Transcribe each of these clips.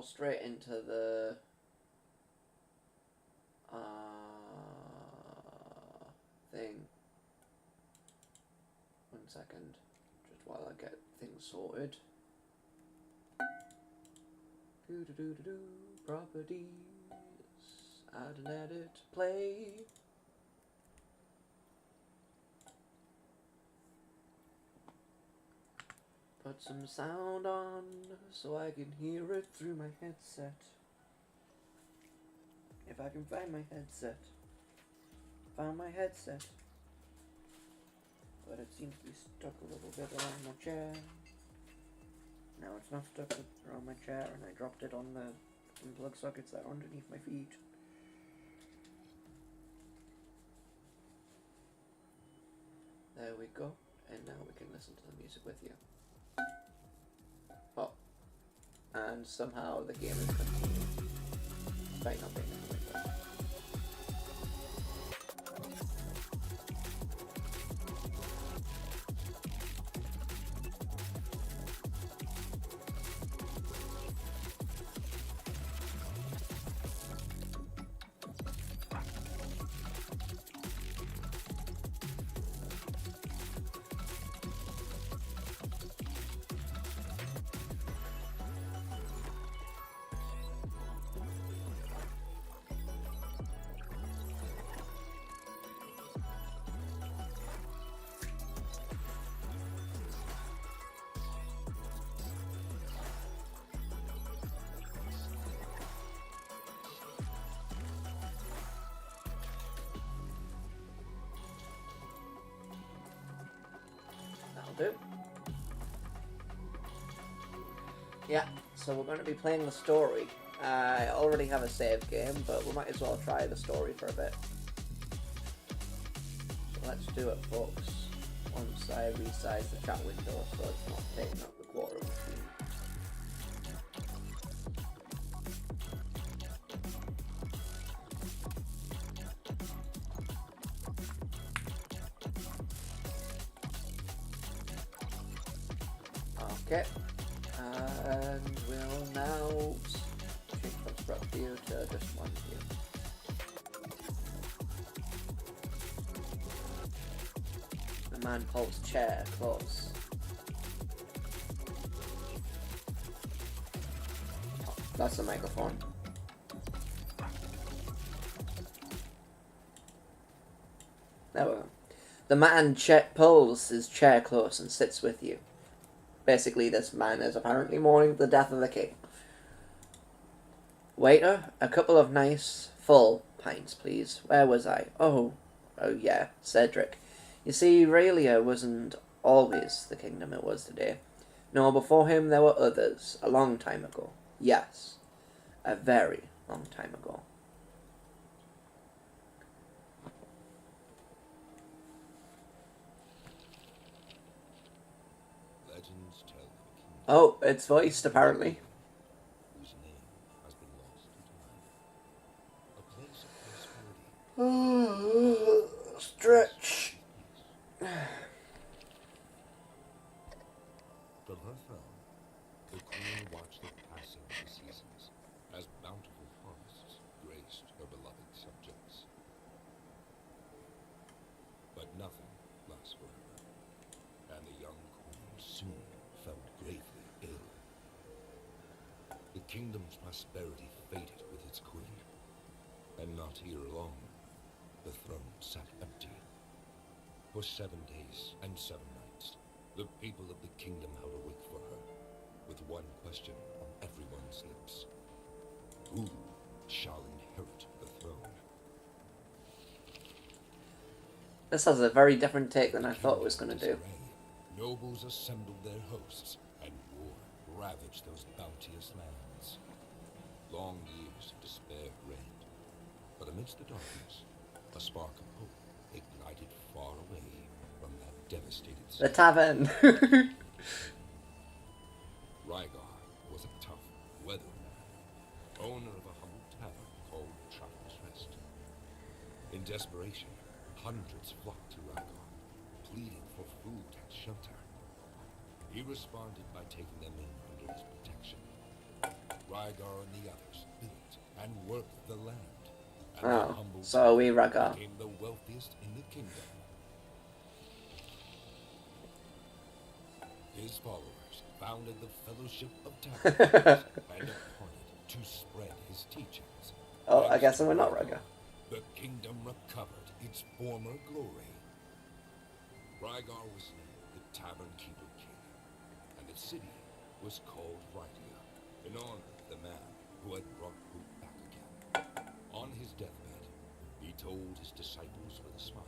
straight into the thing. 1 second, just while I get things sorted. Properties. Add and edit. Play. Put some sound on so I can hear it through my headset. If I can find my headset. Found my headset. But it seems to be stuck a little bit around my chair. Now it's not stuck around my chair, and I dropped it on the plug sockets that are underneath my feet. There we go. And now we can listen to the music with you. Oh. And somehow the game is continuing. Despite not being in the window. Do. Yeah, so we're going to be playing the story. I already have a save game, but we might as well try the story for a bit. So let's do it, folks. Once I resize the chat window so it's not taking up the quarter of the screen. Okay, and we'll now change from spread view to just one view. The man pulls chair close. Oh, that's the microphone. There we go. The man pulls his chair close and sits with you. Basically, this man is apparently mourning the death of the king. Waiter, a couple of nice, full pints, please. Where was I? Oh yeah, Cedric. You see, Aurelia wasn't always the kingdom it was today. No, before him there were others, a long time ago. Yes, a very long time ago. Oh, it's voiced, apparently. Whose name has been lost to time. A place of prosperity. Stretch. From her throne, the queen watched the passing of the seasons as bountiful harvests graced her beloved subjects. But nothing lasts forever, and the young queen soon fell gravely ill. The kingdom's prosperity faded with its queen, and not here alone. The throne sat empty. For 7 days and 7 nights, the people of the kingdom held a wake for her, with one question on everyone's lips. Who shall inherit the throne? This has a very different take than I thought it was going to do. Nobles assembled their hosts, and war ravaged those bounteous lands. Long years of despair reigned, but amidst the darkness, a spark of hope ignited far away from that devastated city. The tavern. Rygar was a tough, weathered man, owner of a humble tavern called Traveler's Rest. In desperation, hundreds flocked to Rygar, pleading for food and shelter. He responded by taking them in under his protection. Rygar and the others built and worked the land, and the Oh, humble so we tavern Rhaegar. became the wealthiest in the kingdom. His followers founded the Fellowship of Taverns and appointed to spread his teachings. Oh, I Thanks guess to we're not Rhaegar, Rhaegar. the kingdom recovered its former glory. Rygar was named the Tavern Keeper King, and the city was called Rhydia, in honor of the man who had brought hope back again. On his deathbed, he told his disciples with a smile,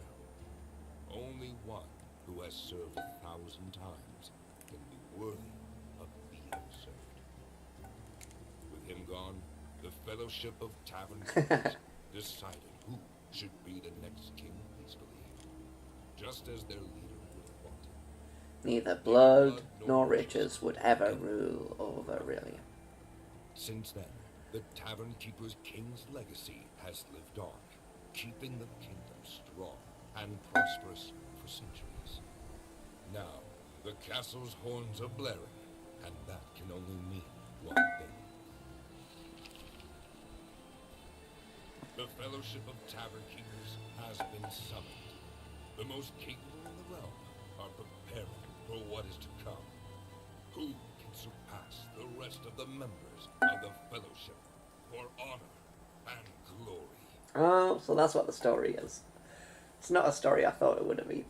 "Only one who has served 1,000 times can be worthy of being served." With him gone, the Fellowship of Tavern Keepers decided who should be the next king peacefully, just as their leader would have wanted. Neither blood nor riches would ever rule over Aurelia. Since then, the Tavern Keeper's King's legacy has lived on, keeping the kingdom strong and prosperous for centuries. Now, the castle's horns are blaring, and that can only mean one thing. The Fellowship of Tavern Keepers has been summoned. The most capable in the realm are preparing for what is to come. Who can surpass the rest of the members of the Fellowship for honor and glory? Oh, so that's what the story is. It's not a story I thought it would have been.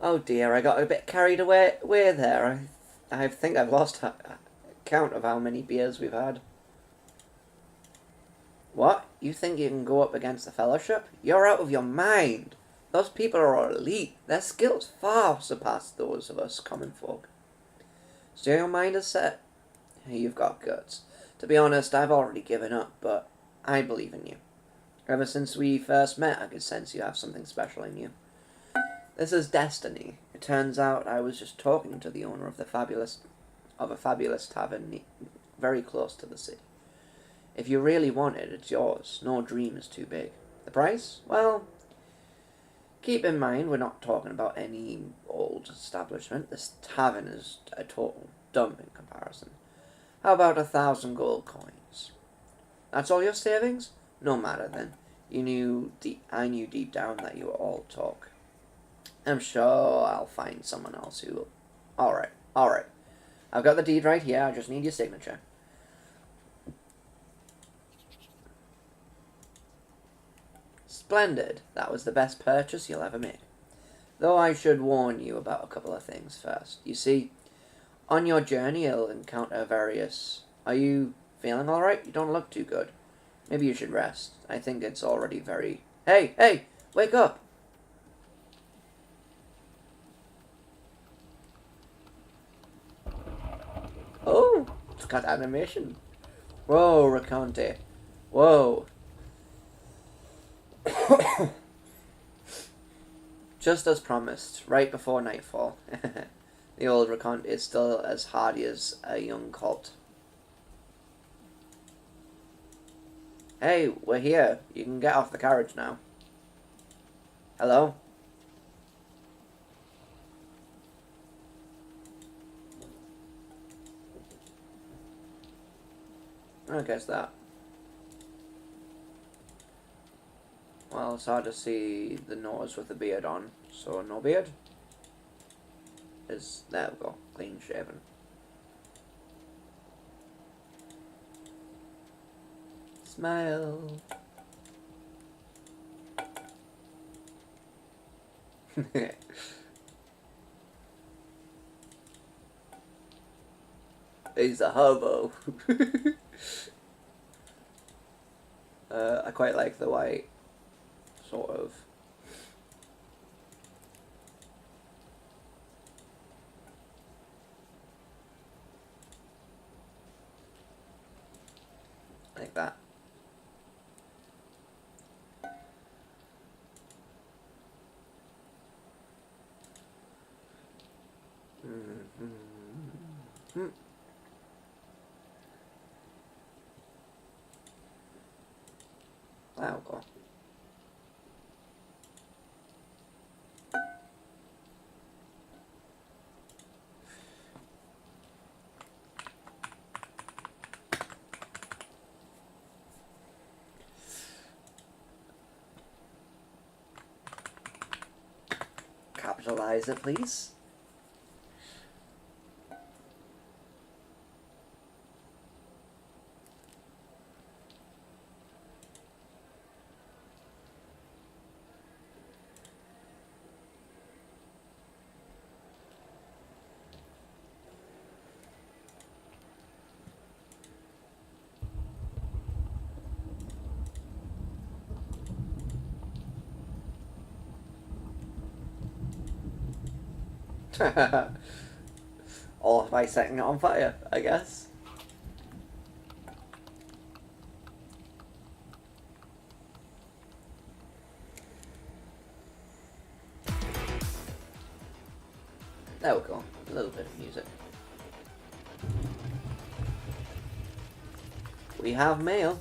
Oh dear, I got a bit carried away there. I think I've lost count of how many beers we've had. What? You think you can go up against the Fellowship? You're out of your mind. Those people are elite. Their skills far surpass those of us common folk. So your mind is set? You've got guts. To be honest, I've already given up, but I believe in you. Ever since we first met, I could sense you have something special in you. This is destiny. It turns out I was just talking to the owner of a fabulous tavern very close to the city. If you really want it, it's yours. No dream is too big. The price? Well, keep in mind we're not talking about any old establishment. This tavern is a total dump in comparison. How about 1,000 gold coins? That's all your savings? No matter then. I knew deep down that you were all talk. I'm sure I'll find someone else who will. Alright. I've got the deed right here, I just need your signature. Splendid. That was the best purchase you'll ever make. Though I should warn you about a couple of things first. You see, on your journey you'll encounter various... Are you feeling alright? You don't look too good. Maybe you should rest. I think it's already very... Hey! Wake up! Oh! It's got animation. Whoa, Raconte. Whoa. Just as promised, right before nightfall. The old Raconte is still as hardy as a young colt. Hey, we're here. You can get off the carriage now. Hello? I guess that. Well, it's hard to see the nose with the beard on, so no beard. There we go, clean shaven. Smile. He's a hobo. I quite like the white, sort of. Like that. Mm-hmm. Wow, cool. capitalize it, please. Or by setting it on fire, I guess. There we go. A little bit of music. We have mail.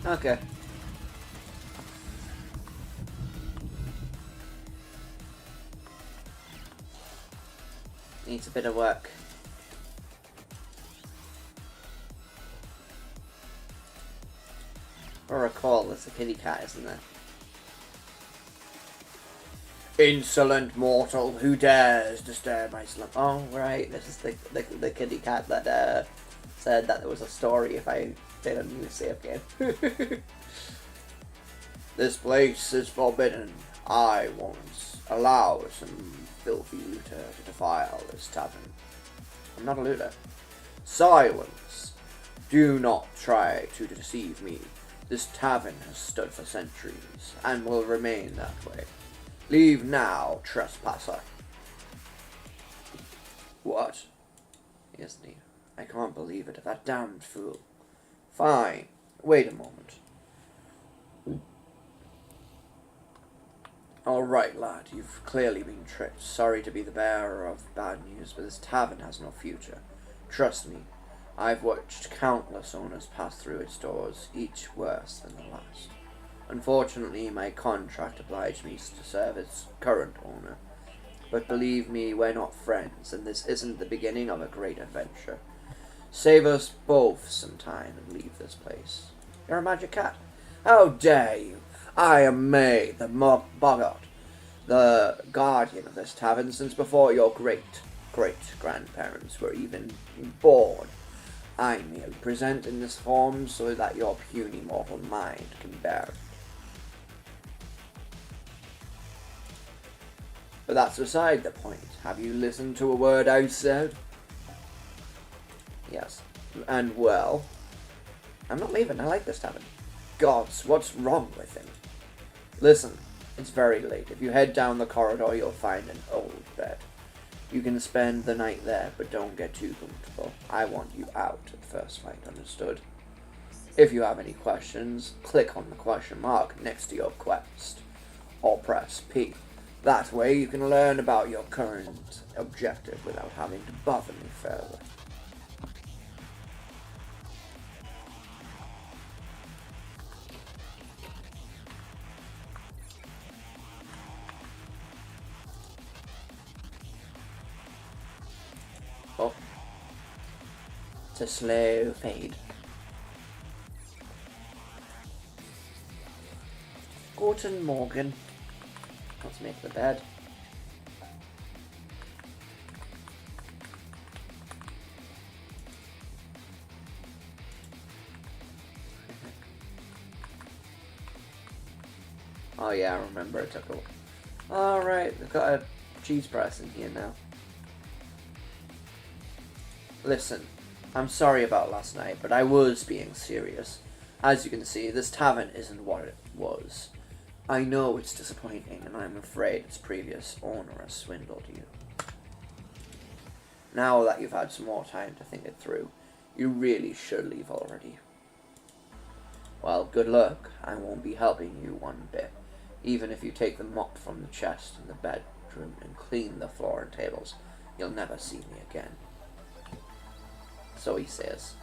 Okay. Needs a bit of work. I recall there's a kitty cat, isn't there? Insolent mortal, who dares disturb my slumber? Oh, right, this is the kitty cat that said that there was a story if I did a new save game. This place is forbidden. I won't allow some filthy looter to defile this tavern. I'm not a looter. Silence! Do not try to deceive me. This tavern has stood for centuries, and will remain that way. Leave now, trespasser. What? Isn't he? I can't believe it, that damned fool. Fine. Wait a moment. Alright, lad, you've clearly been tricked. Sorry to be the bearer of bad news, but this tavern has no future. Trust me, I've watched countless owners pass through its doors, each worse than the last. Unfortunately, my contract obliged me to serve its current owner. But believe me, we're not friends, and this isn't the beginning of a great adventure. Save us both some time and leave this place. You're a magic cat. How dare you? I am May, the Boggart, the guardian of this tavern since before your great-great-grandparents were even born. I merely present in this form so that your puny mortal mind can bear it. But that's beside the point. Have you listened to a word I said? Yes. And well, I'm not leaving. I like this tavern. Gods, what's wrong with him? Listen, it's very late. If you head down the corridor, you'll find an old bed. You can spend the night there, but don't get too comfortable. I want you out at first light, understood? If you have any questions, click on the question mark next to your quest, or press P. That way you can learn about your current objective without having to bother me further. Oh. It's a slow fade. and Morgan. Let's make the bed. Oh yeah, I remember it took a... Alright, we've got a cheese press in here now. Listen, I'm sorry about last night, but I was being serious. As you can see, this tavern isn't what it was. I know it's disappointing, and I'm afraid its previous owner has swindled you. Now that you've had some more time to think it through, you really should leave already. Well, good luck. I won't be helping you one bit. Even if you take the mop from the chest in the bedroom and clean the floor and tables, you'll never see me again. So he says.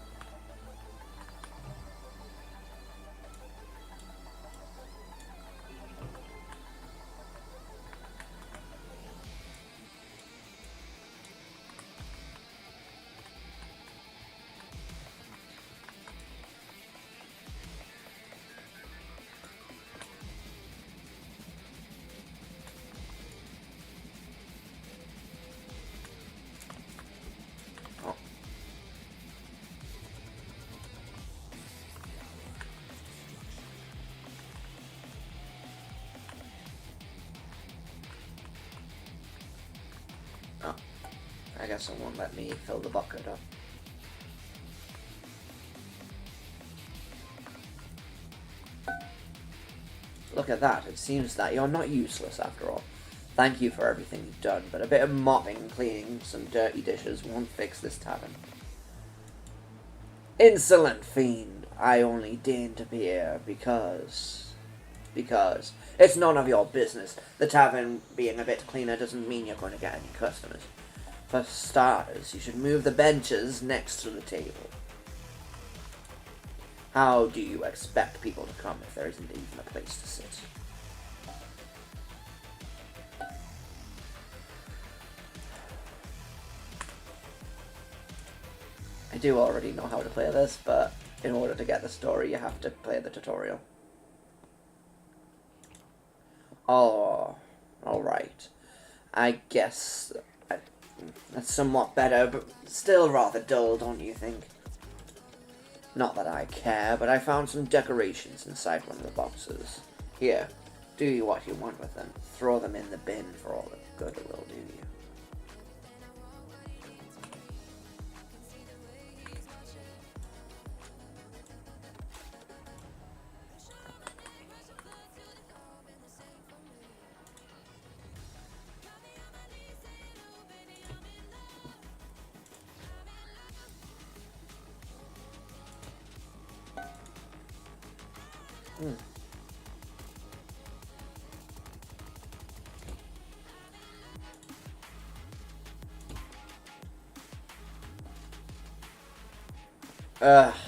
Oh, I guess it won't let me fill the bucket up. Look at that, it seems that you're not useless after all. Thank you for everything you've done, but a bit of mopping and cleaning some dirty dishes won't fix this tavern. Insolent fiend, I only deign to be here because it's none of your business. The tavern being a bit cleaner doesn't mean you're going to get any customers. For starters, you should move the benches next to the table. How do you expect people to come if there isn't even a place to sit? I do already know how to play this, but in order to get the story, you have to play the tutorial. Oh, alright. I guess that's somewhat better, but still rather dull, don't you think? Not that I care, but I found some decorations inside one of the boxes. Here, do what you want with them. Throw them in the bin for all the good it will do you.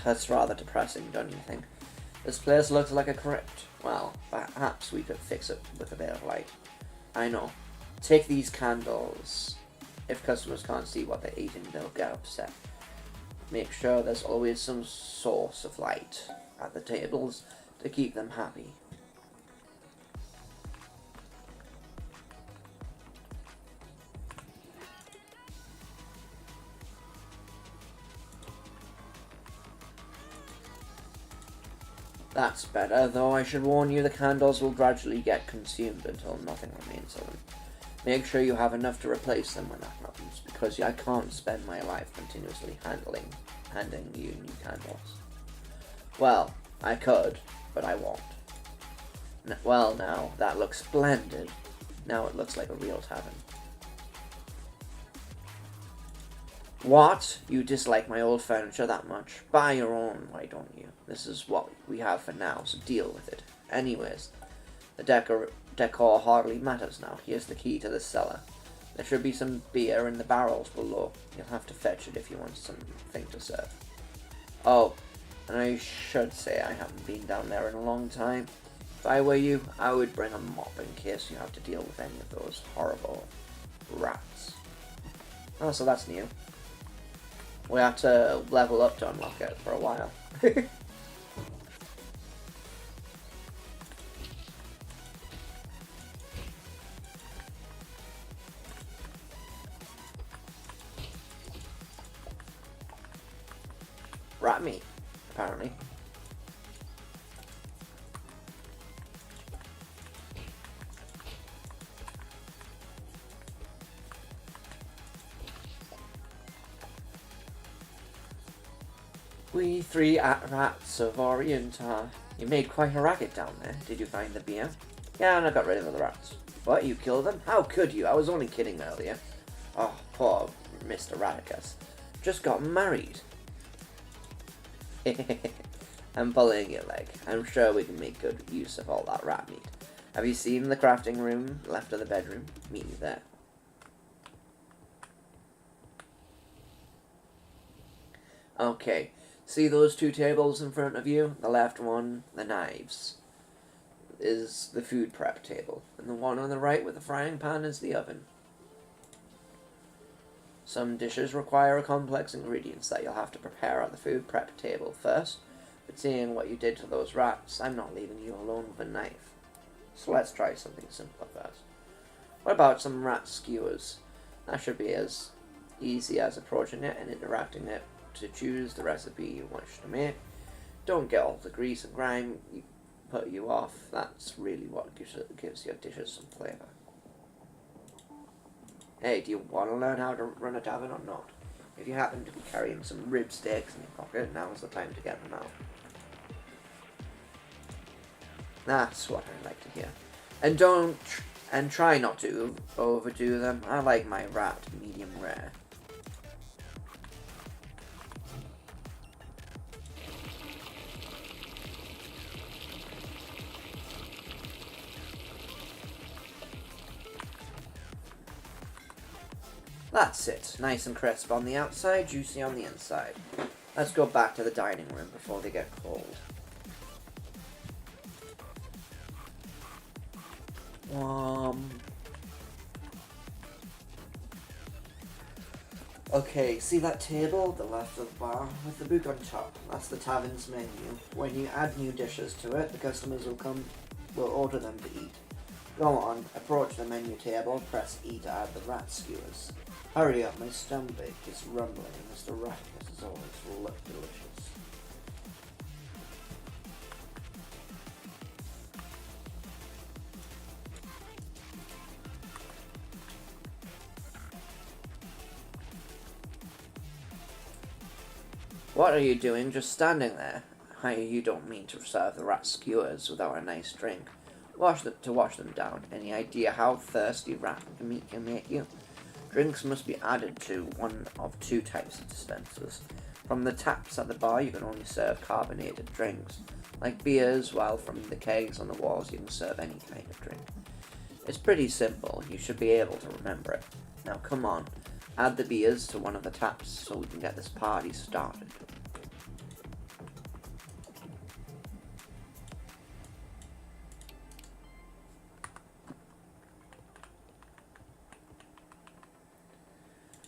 That's rather depressing, don't you think? This place looks like a crypt. Well, perhaps we could fix it with a bit of light. I know. Take these candles. If customers can't see what they're eating, they'll get upset. Make sure there's always some source of light at the tables to keep them happy. That's better, though I should warn you the candles will gradually get consumed until nothing remains of them. Make sure you have enough to replace them when that happens, because I can't spend my life continuously handing you new candles. Well, I could, but I won't. Well now, that looks splendid. Now it looks like a real tavern. What? You dislike my old furniture that much? Buy your own, why don't you? This is what we have for now, so deal with it. Anyways, the decor hardly matters now. Here's the key to the cellar. There should be some beer in the barrels below. You'll have to fetch it if you want something to serve. Oh, and I should say I haven't been down there in a long time. If I were you, I would bring a mop in case you have to deal with any of those horrible rats. Oh, so that's new. We have to level up to unlock it for a while. rat meat, apparently. We three rats of Orient are... You made quite a racket down there. Did you find the beer? Yeah, and I got rid of the rats. What, you killed them? How could you? I was only kidding earlier. Oh, poor Mr. Radicus. Just got married. I'm pulling your leg. I'm sure we can make good use of all that rat meat. Have you seen the crafting room left of the bedroom? Meet you there. Okay. See those two tables in front of you? The left one, the knives, is the food prep table. And the one on the right with the frying pan is the oven. Some dishes require complex ingredients that you'll have to prepare at the food prep table first. But seeing what you did to those rats, I'm not leaving you alone with a knife. So let's try something simpler first. What about some rat skewers? That should be as easy as approaching it and interacting it to choose the recipe you wish to make. Don't get all the grease and grime put you off. That's really what gives your dishes some flavour. Hey, do you want to learn how to run a tavern or not? If you happen to be carrying some rib steaks in your pocket, now's the time to get them out. That's what I like to hear. And try not to overdo them. I like my rat medium rare. That's it. Nice and crisp on the outside, juicy on the inside. Let's go back to the dining room before they get cold. Okay, see that table at the left of the bar with the book on top? That's the tavern's menu. When you add new dishes to it, the customers will order them to eat. Go on, approach the menu table, press E to add the rat skewers. Hurry up, my stomach is rumbling, and Mr. Radicus is always look delicious. What are you doing just standing there? You don't mean to serve the rat skewers without a nice drink. Wash them down. Any idea how thirsty rat meat can make you? Drinks must be added to one of two types of dispensers. From the taps at the bar, you can only serve carbonated drinks, like beers, while from the kegs on the walls, you can serve any kind of drink. It's pretty simple. You should be able to remember it. Now, come on. Add the beers to one of the taps so we can get this party started.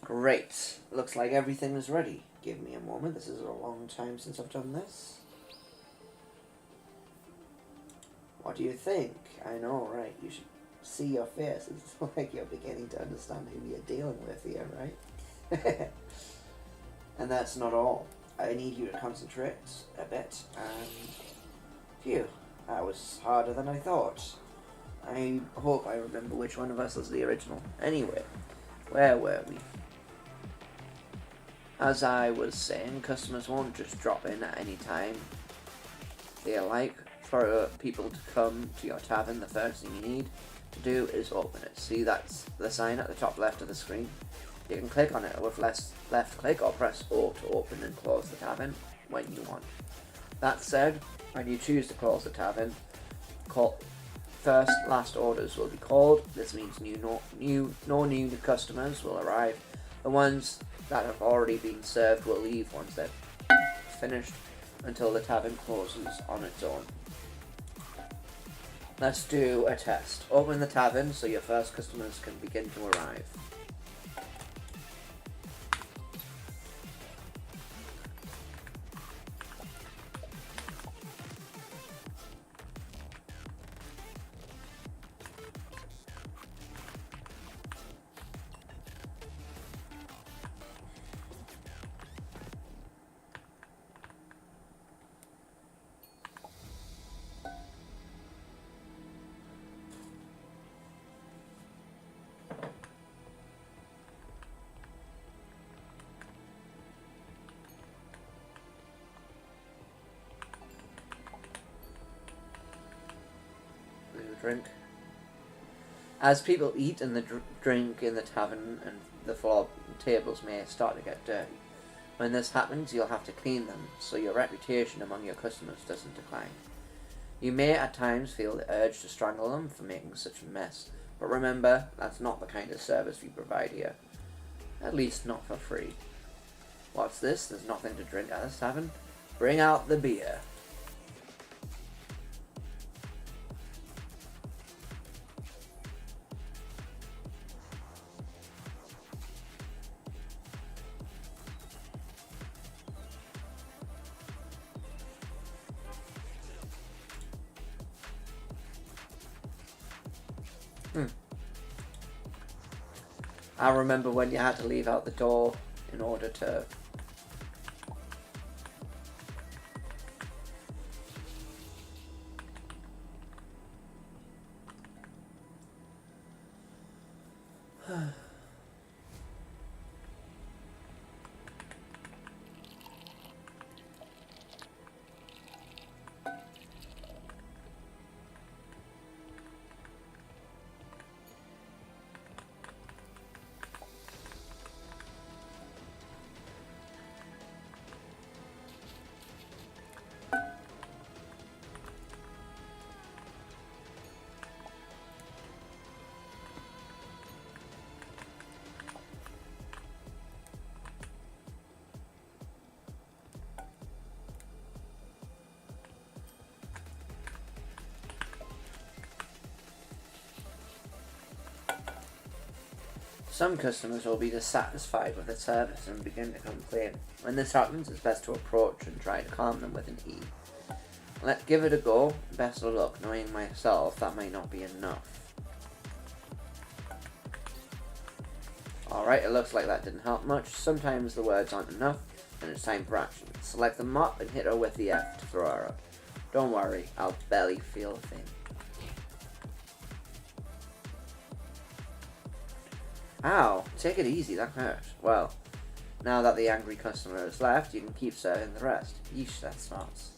Great. Looks like everything is ready. Give me a moment. This is a long time since I've done this. What do you think? I know, right? You should see your face. It's like you're beginning to understand who you're dealing with here, right? And that's not all. I need you to concentrate a bit, and phew, that was harder than I thought. I hope I remember which one of us is the original. Anyway, where were we? As I was saying, customers won't just drop in at any time they like. For people to come to your tavern, the first thing you need to do is open it. See, that's the sign at the top left of the screen. You can click on it with left click or press O to open and close the tavern when you want. That said, when you choose to close the tavern, first last orders will be called. This means no new customers will arrive. The ones that have already been served will leave once they're finished until the tavern closes on its own. Let's do a test. Open the tavern so your first customers can begin to arrive. drink. As people eat and drink in the tavern, and the floor tables may start to get dirty. When this happens, you'll have to clean them, so your reputation among your customers doesn't decline. You may at times feel the urge to strangle them for making such a mess, but remember, that's not the kind of service we provide here. At least not for free. What's this? There's nothing to drink at this tavern? Bring out the beer. I remember when you had to leave out the door in order to... Some customers will be dissatisfied with the service and begin to complain. When this happens, it's best to approach and try to calm them with an E. Let's give it a go. Best of luck. Knowing myself, that might not be enough. Alright, it looks like that didn't help much. Sometimes the words aren't enough, and it's time for action. Select the mop and hit her with the F to throw her up. Don't worry, I'll barely feel a thing. Ow, take it easy, that hurt. Well, now that the angry customer has left, you can keep serving the rest. Yeesh, that smarts.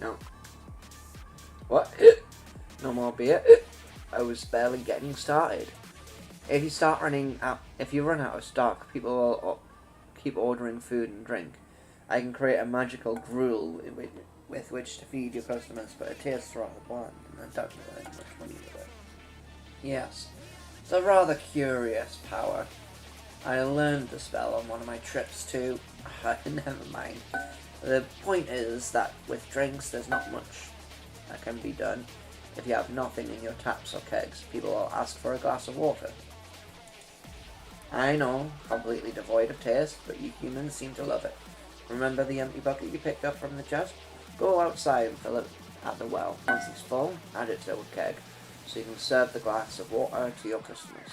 No. What? No more beer? I was barely getting started. If you run out of stock, people will keep ordering food and drink. I can create a magical gruel with which to feed your customers, but it tastes rather bland, and I don't make much money with it. Yes, it's a rather curious power. I learned the spell on one of my trips to... Never mind. The point is that with drinks, there's not much that can be done. If you have nothing in your taps or kegs, people will ask for a glass of water. I know, completely devoid of taste, but you humans seem to love it. Remember the empty bucket you picked up from the chest? Go outside and fill it at the well. Once it's full, add it to a keg, so you can serve the glass of water to your customers.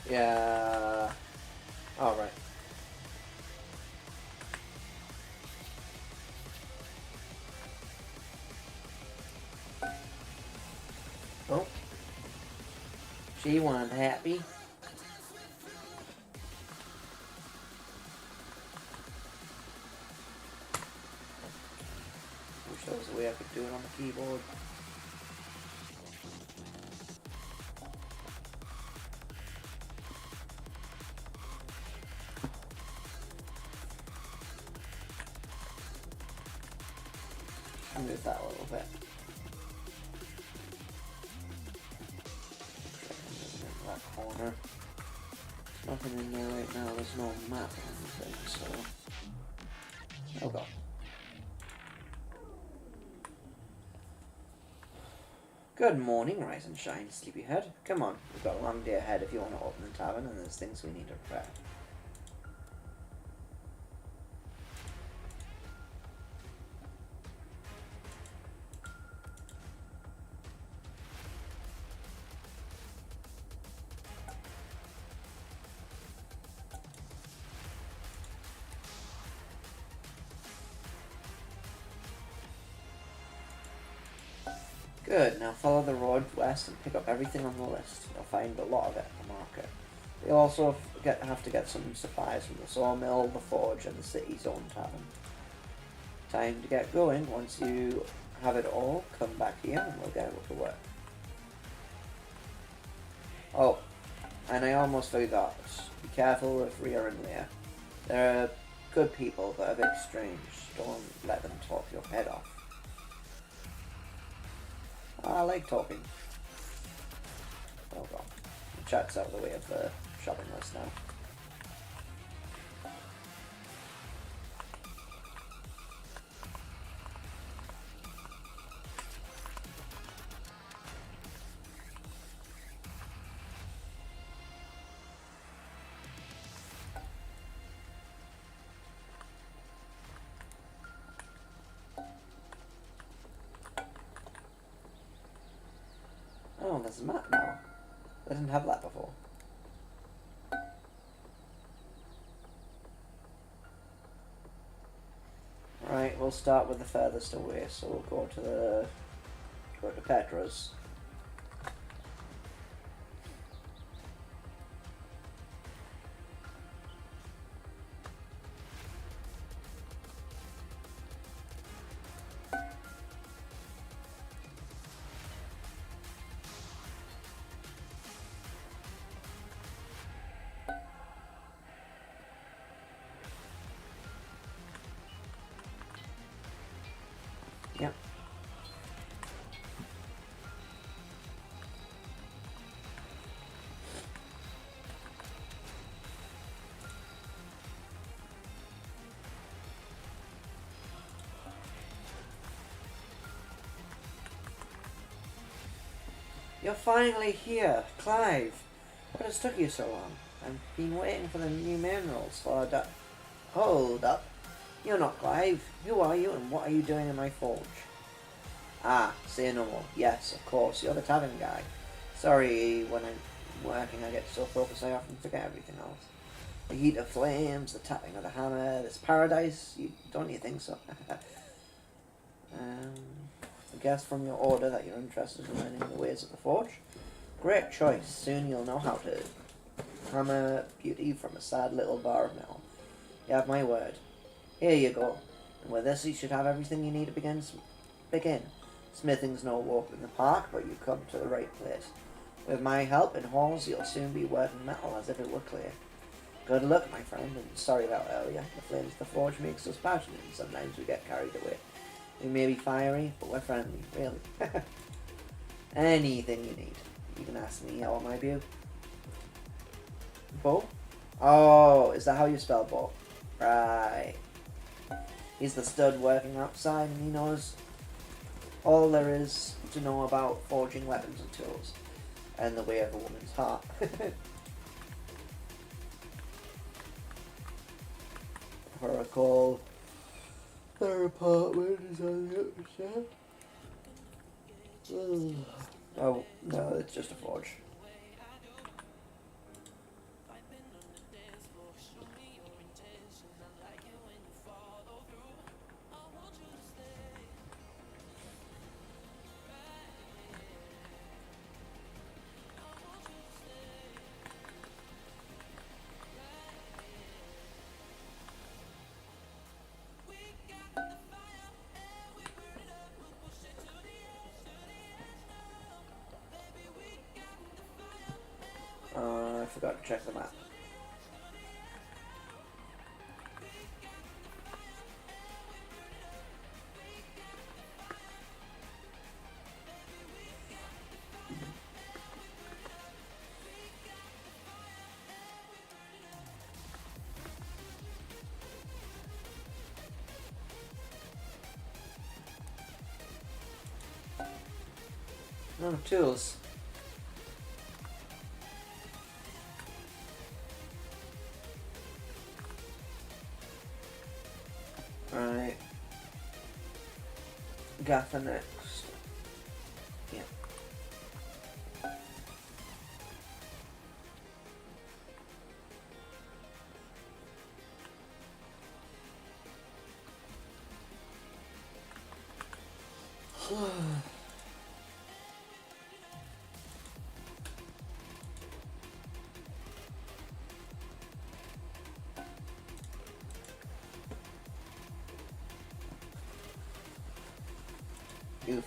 Yeah. Alright. Oh. She wasn't happy. Wish there was a way I could do it on the keyboard. Move that a little bit. In that corner. There's nothing in there right now. There's no map or anything, so. Oh god. Good morning, rise and shine, sleepyhead. Come on, we've got a long day ahead if you want to open the tavern, and there's things we need to prepare. Good, now follow the road west and pick up everything on the list. You'll find a lot of it at the market. You'll also have to get some supplies from the sawmill, the forge, and the city's own tavern. Time to get going. Once you have it all, come back here and we'll get to work. Oh, and I almost forgot. Be careful with Rhea and Leah. They're good people, but a bit strange. Don't let them talk your head off. I like talking. Oh god. The chat's out of the way of the shopping list now. Oh, there's a map now. I didn't have that before. Right, we'll start with the furthest away, so we'll go to Petra's. Yep. You're finally here, Clive. What has took you so long? I've been waiting for the new minerals for a Hold up. You're not Clive. Who are you and what are you doing in my forge? Ah, say no more. Yes, of course, you're the tavern guy. Sorry, when I'm working I get so focused I often forget everything else. The heat of flames, the tapping of the hammer, this paradise, don't you think so? I guess from your order that you're interested in learning the ways of the forge. Great choice. Soon you'll know how to hammer beauty from a sad little bar of metal. You have my word. Here you go. And with this you should have everything you need to begin. Smithing's no walk in the park, but you've come to the right place. With my help and Halls, you'll soon be working metal as if it were clear. Good luck, my friend, and sorry about earlier. The flames of the forge makes us passionate, and sometimes we get carried away. We may be fiery, but we're friendly, really. Anything you need. You can ask me how I might be. Bo? Oh, is that how you spell Bo? Right. He's the stud working outside, and he knows all there is to know about forging weapons and tools, and the way of a woman's heart. Her call. Their apartment is on the upstairs. Oh, no, it's just a forge. I forgot to check the map. No, tools. Right. Gather next. Yeah. Oof.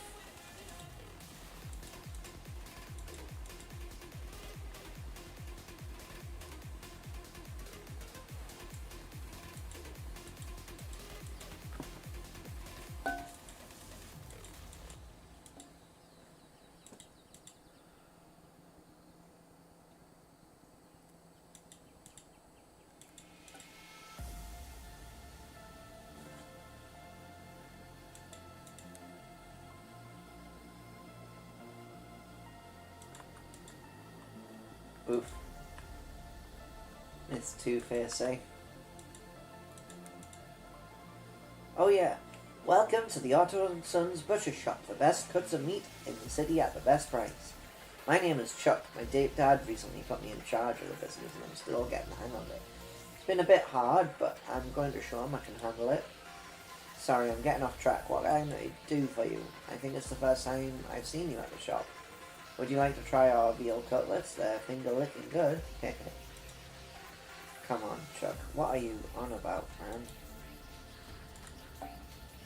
Oof. It's Two-Face, eh? Oh yeah. Welcome to the Otto and Sons Butcher Shop, the best cuts of meat in the city at the best price. My name is Chuck. My dad recently put me in charge of the business and I'm still getting the hang of it. It's been a bit hard, but I'm going to show him I can handle it. Sorry, I'm getting off track. What can I do for you? I think it's the first time I've seen you at the shop. Would you like to try our veal cutlets? They're finger-licking good. Come on, Chuck. What are you on about, man?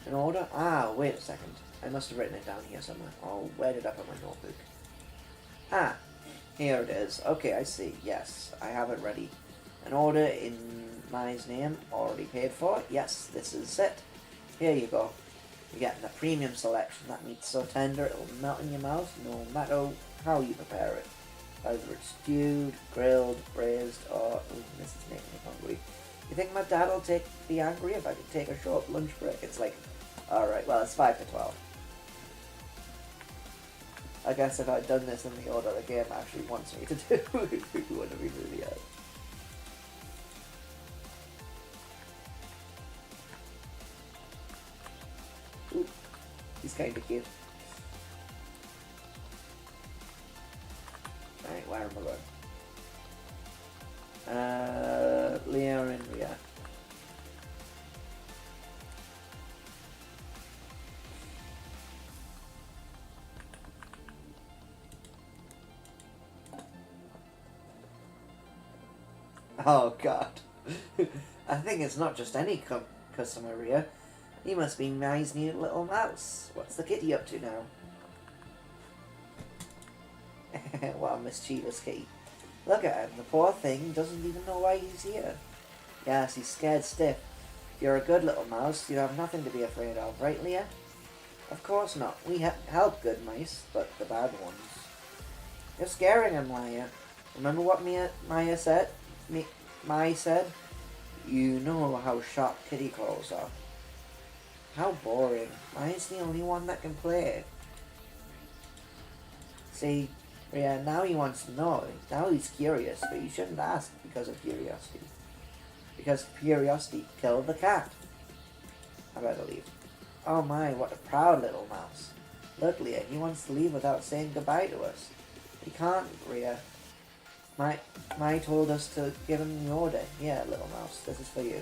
An order? Ah, wait a second. I must have written it down here somewhere. Oh, where did I put my notebook? Ah, here it is. Okay, I see. Yes, I have it ready. An order in my name, already paid for. Yes, this is it. Here you go. You're getting a premium selection. That meat's so tender it'll melt in your mouth no matter how you prepare it. Either it's stewed, grilled, braised, or... Ooh, this is making me hungry. You think my dad will be angry if I could take a short lunch break? It's like... Alright, well, it's 5 to 12. I guess if I'd done this in the order the game actually wants me to do, it would have been really hard. Ooh, he's kind of cute. Alright, where am I going? Leah and Rhea. Oh god. I think it's not just any customer, Rhea. He must be Mai's new little mouse. What's the kitty up to now? What a mischievous kitty. Look at him, the poor thing doesn't even know why he's here. Yes, he's scared stiff. If you're a good little mouse, you have nothing to be afraid of, right, Leah? Of course not. We help good mice, but the bad ones. You're scaring him, Leah. Remember what Maya said? Mai said? You know how sharp kitty claws are. How boring. Mai's the only one that can play. See, yeah, now he wants to know. Now he's curious, but you shouldn't ask because of curiosity. Because curiosity killed the cat. I better leave. Oh my, what a proud little mouse. Look, Leah, he wants to leave without saying goodbye to us. He can't, Rhea. Mai told us to give him the order. Here, little mouse, this is for you.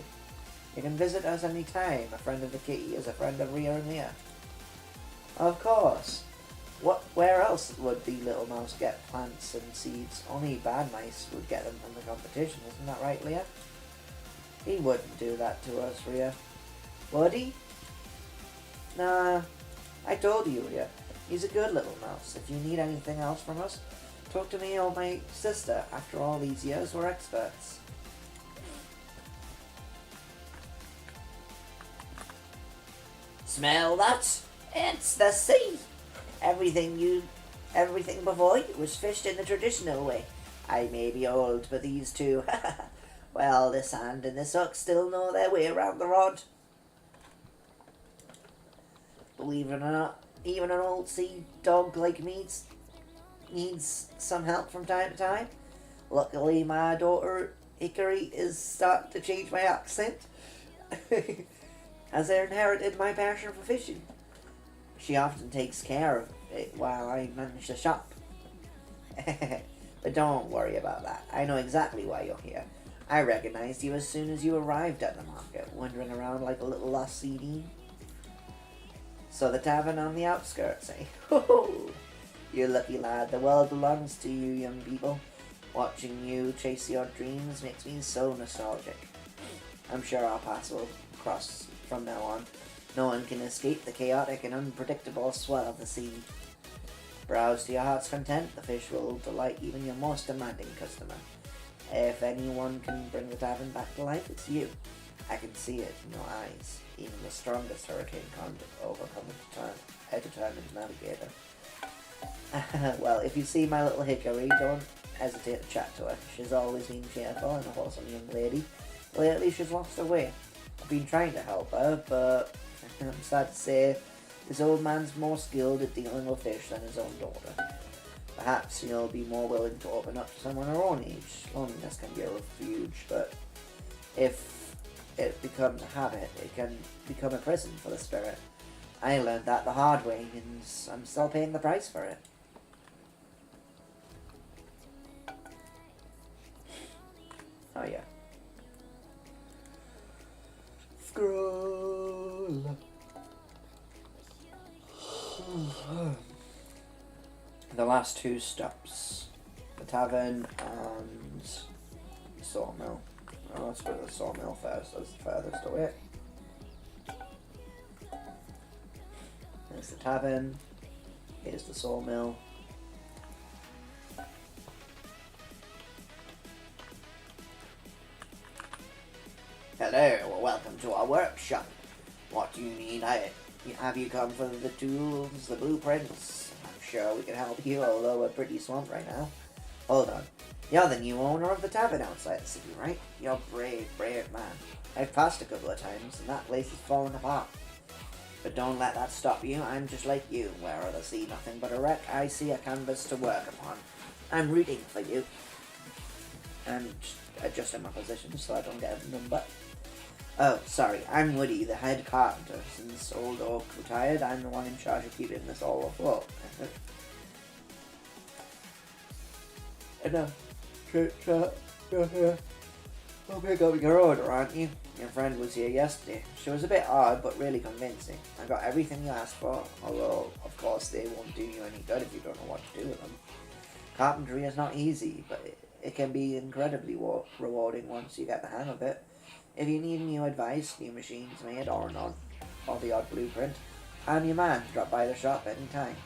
You can visit us any time. A friend of the kitty is a friend of Rhea and Leah. Of course. Where else would the little mouse get plants and seeds? Only bad mice would get them in the competition, isn't that right, Leah? He wouldn't do that to us, Rhea. Would he? Nah, I told you, Rhea. He's a good little mouse. If you need anything else from us, Talk to me or my sister. After all these years, we're experts. Smell that? It's the sea. Everything before you was fished in the traditional way. I may be old, but these two, well, this hand and this hook still know their way around the rod. Believe it or not, even an old sea dog like me needs some help from time to time. Luckily, my daughter Hickory is starting to change my accent, as I inherited my passion for fishing. She often takes care of it while I manage the shop. But don't worry about that. I know exactly why you're here. I recognized you as soon as you arrived at the market, wandering around like a little lost CD. So the tavern on the outskirts, eh? You lucky lad. The world belongs to you, young people. Watching you chase your dreams makes me so nostalgic. I'm sure our paths will cross from now on. No one can escape the chaotic and unpredictable swell of the sea. Browse to your heart's content. The fish will delight even your most demanding customer. If anyone can bring the tavern back to life, it's you. I can see it in your eyes. Even the strongest hurricane can't overcome a determined navigator. Well, if you see my little Hickory, don't hesitate to chat to her. She's always been cheerful and a wholesome young lady. Lately, she's lost her way. I've been trying to help her, but I'm sad to say this old man's more skilled at dealing with fish than his own daughter. Perhaps he'll be more willing to open up to someone her own age. Loneliness can be a refuge, but if it becomes a habit, it can become a prison for the spirit. I learned that the hard way, and I'm still paying the price for it. Oh yeah. Scroll. The last two stops. The tavern and the sawmill. Oh, let's go to the sawmill first. That's the furthest away. There's the tavern. Here's the sawmill. Hello, welcome to our workshop. What do you need? Have you come for the tools, the blueprints? I'm sure we can help you, although we're pretty swamped right now. Hold on. You're the new owner of the tavern outside the city, right? You're a brave, brave man. I've passed a couple of times, and that place is falling apart. But don't let that stop you. I'm just like you. Where others see nothing but a wreck, I see a canvas to work upon. I'm rooting for you. I'm just adjusting my position so I don't get a number. Oh, sorry, I'm Woody, the head carpenter. Since old Oak retired, I'm the one in charge of keeping this all afloat. Enough. You're here. I'll pick up your order, aren't you? Your friend was here yesterday. She was a bit odd, but really convincing. I got everything you asked for, although, of course, they won't do you any good if you don't know what to do with them. Carpentry is not easy, but it can be incredibly rewarding once you get the hang of it. If you need new advice, new machines made or not, or the odd blueprint, I'm your man. Drop by the shop anytime.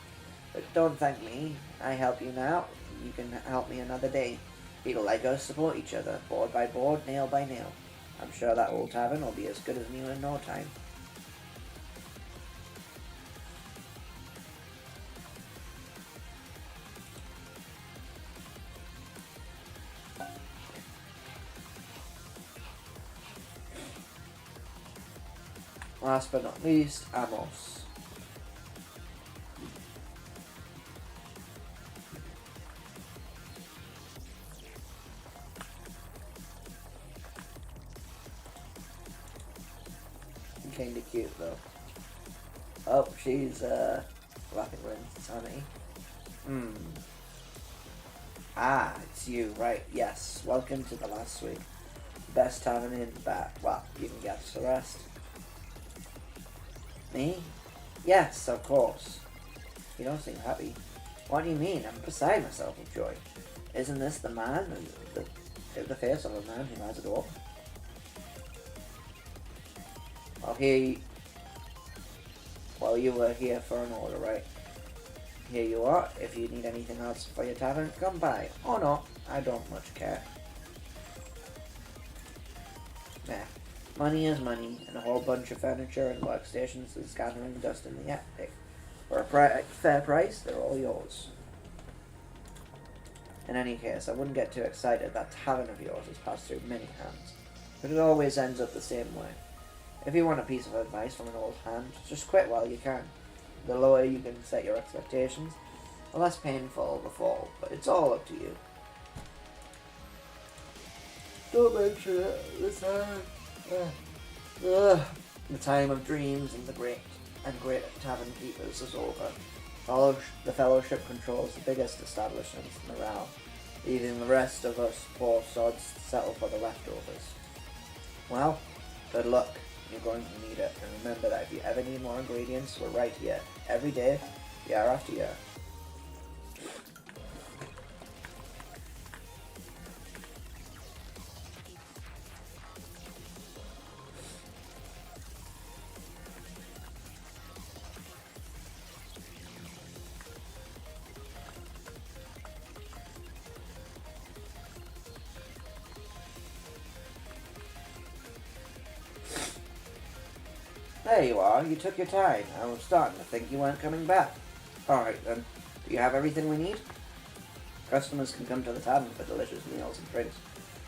But don't thank me. I help you now. You can help me another day. People like us support each other, board by board, nail by nail. I'm sure that old tavern will be as good as new in no time. Last but not least, Amos. Kinda cute though. Oh, she's flapping wings, honey. Ah, it's you, right, yes. Welcome to the last week. Best tavern in back. Well, you can guess the rest. Me? Yes, of course. You don't seem happy. What do you mean? I'm beside myself with joy. Isn't this the man? The face of a man who has a door? Well, you were here for an order, right? here you are. If you need anything else for your tavern, come by. Or not, I don't much care. Nah, money is money, and a whole bunch of furniture and workstations is gathering dust in the attic. For a fair price, they're all yours. In any case, I wouldn't get too excited. That tavern of yours has passed through many hands, but it always ends up the same way. If you want a piece of advice from an old hand, just quit while you can. The lower you can set your expectations, the less painful the fall, but it's all up to you. Don't mention it. The time of dreams and the great tavern keepers is over. The Fellowship controls the biggest establishments in the realm, leaving the rest of us poor sods to settle for the leftovers. Well, good luck. You're going to need it, and remember that if you ever need more ingredients, we're right here, every day, year after year. There you are, you took your time. I was starting to think you weren't coming back. Alright then, do you have everything we need? Customers can come to the tavern for delicious meals and drinks.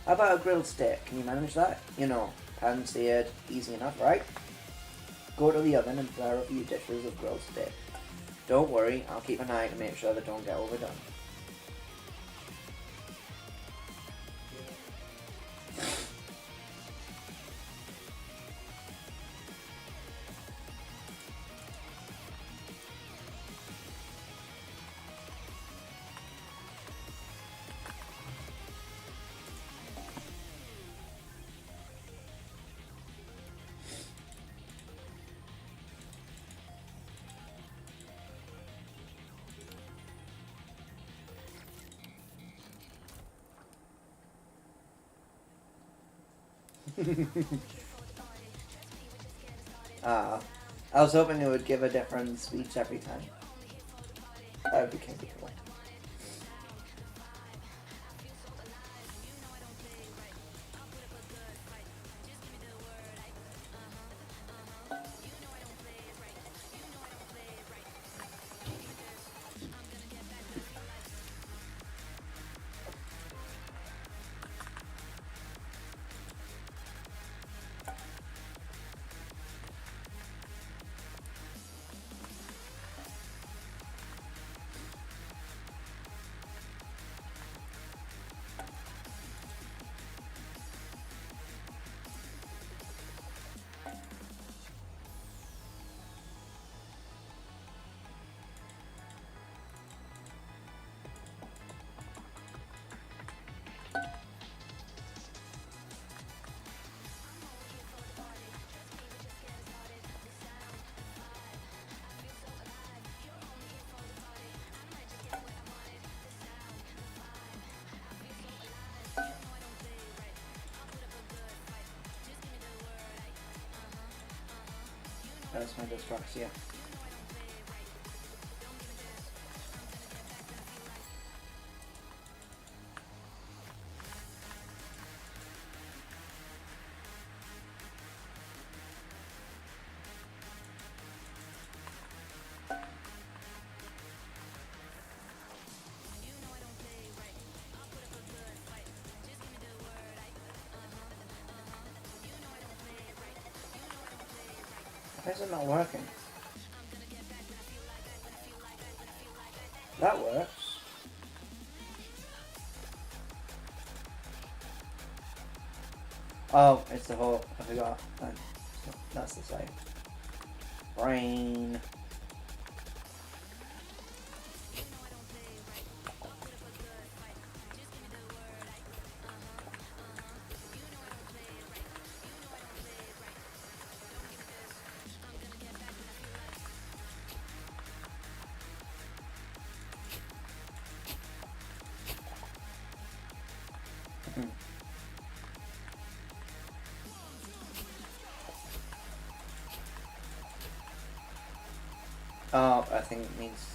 How about a grilled steak? Can you manage that? You know, pan-seared, easy enough, right? Go to the oven and prepare a few dishes of grilled steak. Don't worry, I'll keep an eye to make sure they don't get overdone. I was hoping it would give a different speech every time. That would be kind of cool. That's my dyspraxia. Why is it not working? That works. Oh, it's the whole. I forgot. That's the site. Brain. Oh, I think it means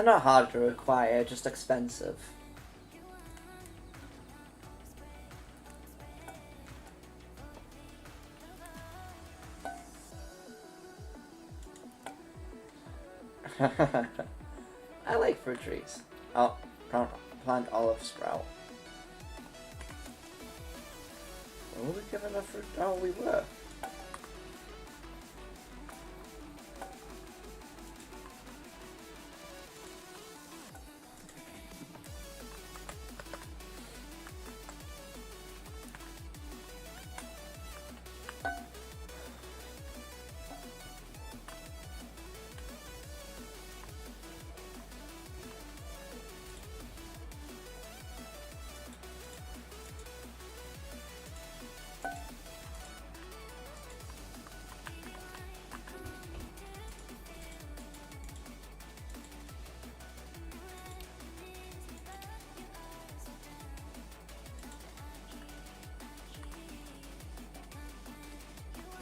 They're not hard to acquire, just expensive. I like fruit trees. Oh, plant olive sprout. Were we given a fruit? Oh, we were.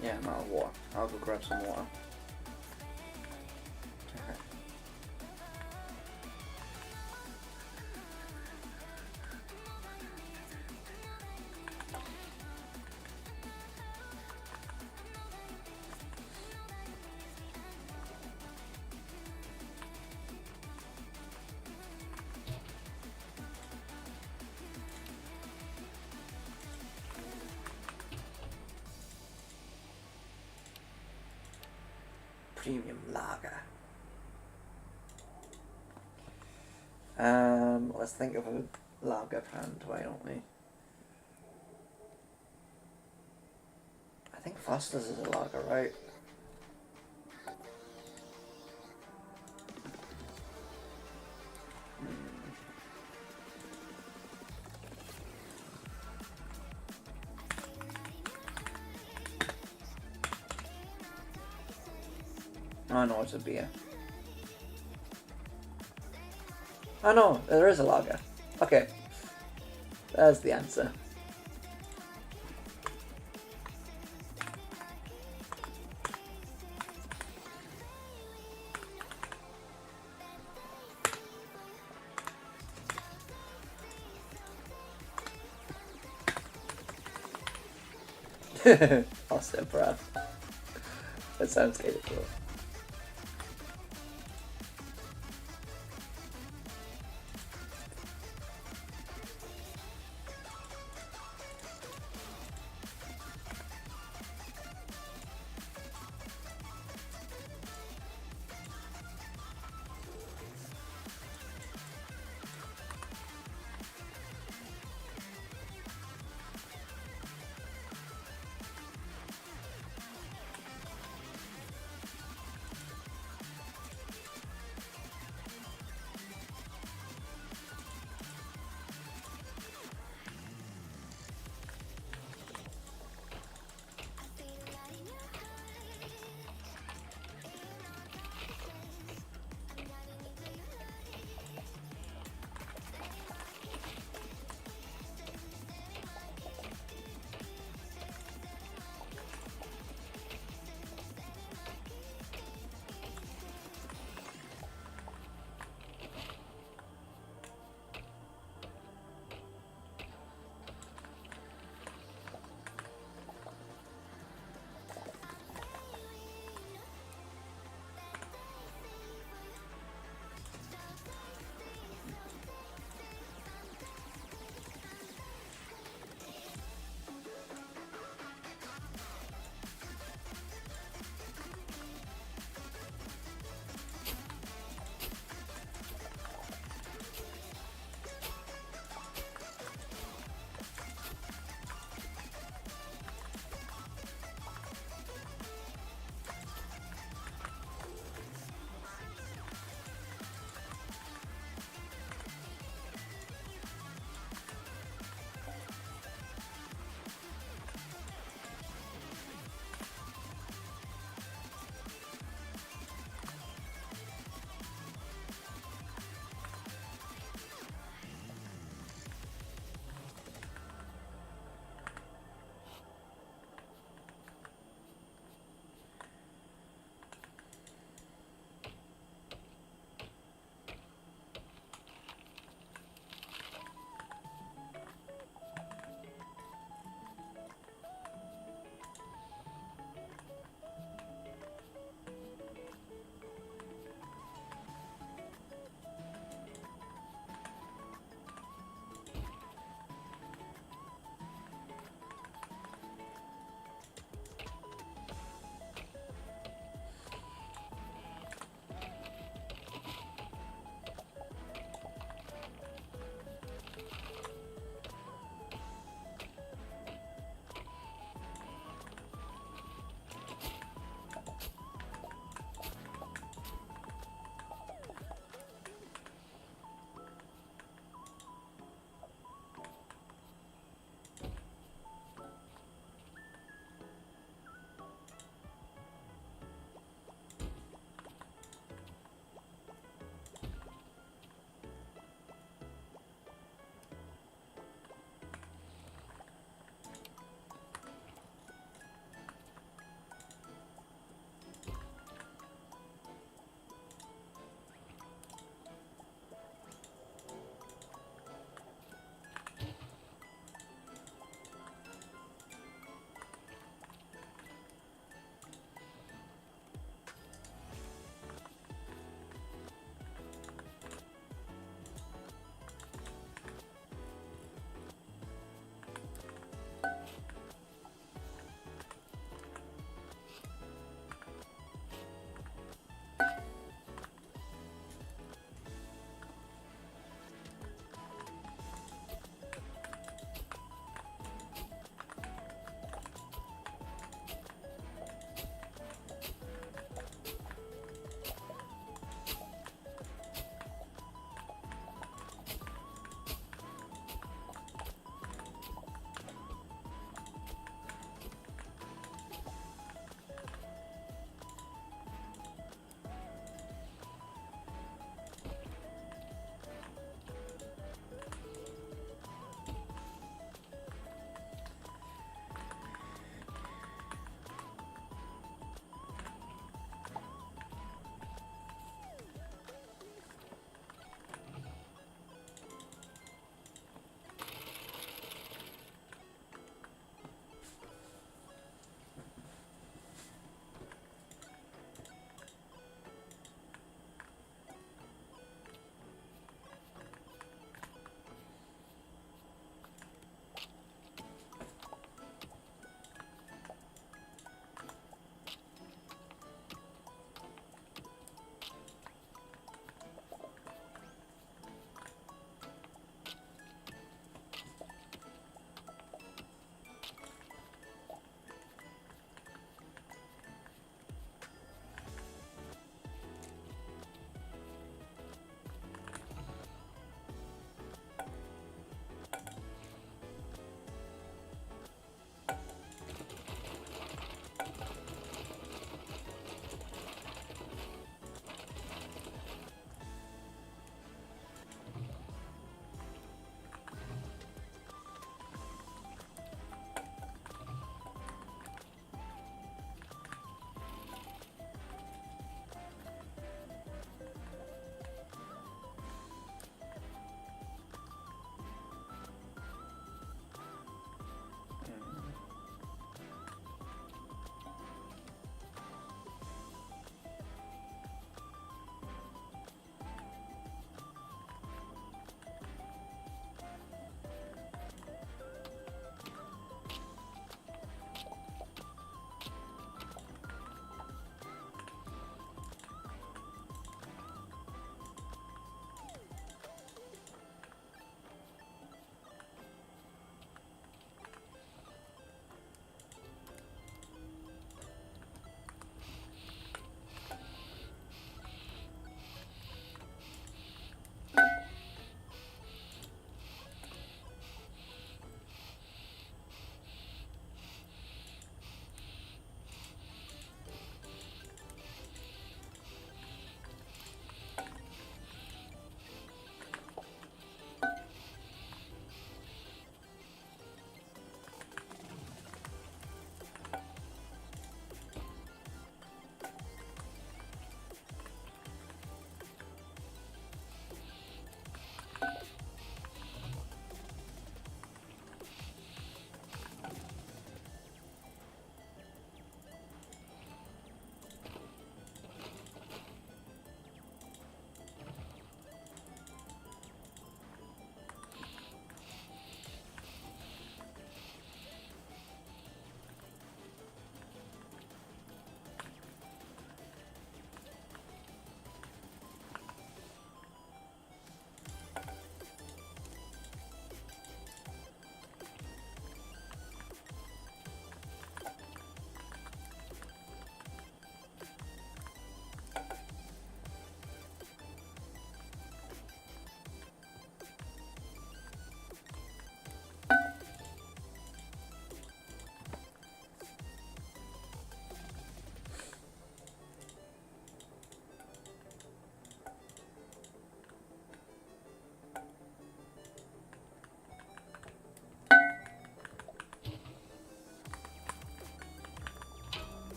Yeah, I'm out of water. I'll go grab some water. Premium lager. Let's think of a lager brand, why don't we? I think Foster's is a lager, right? Oh no, it's a beer. Oh no, there is a lager. Okay. There's the answer. Austin breath. That sounds kind of cool.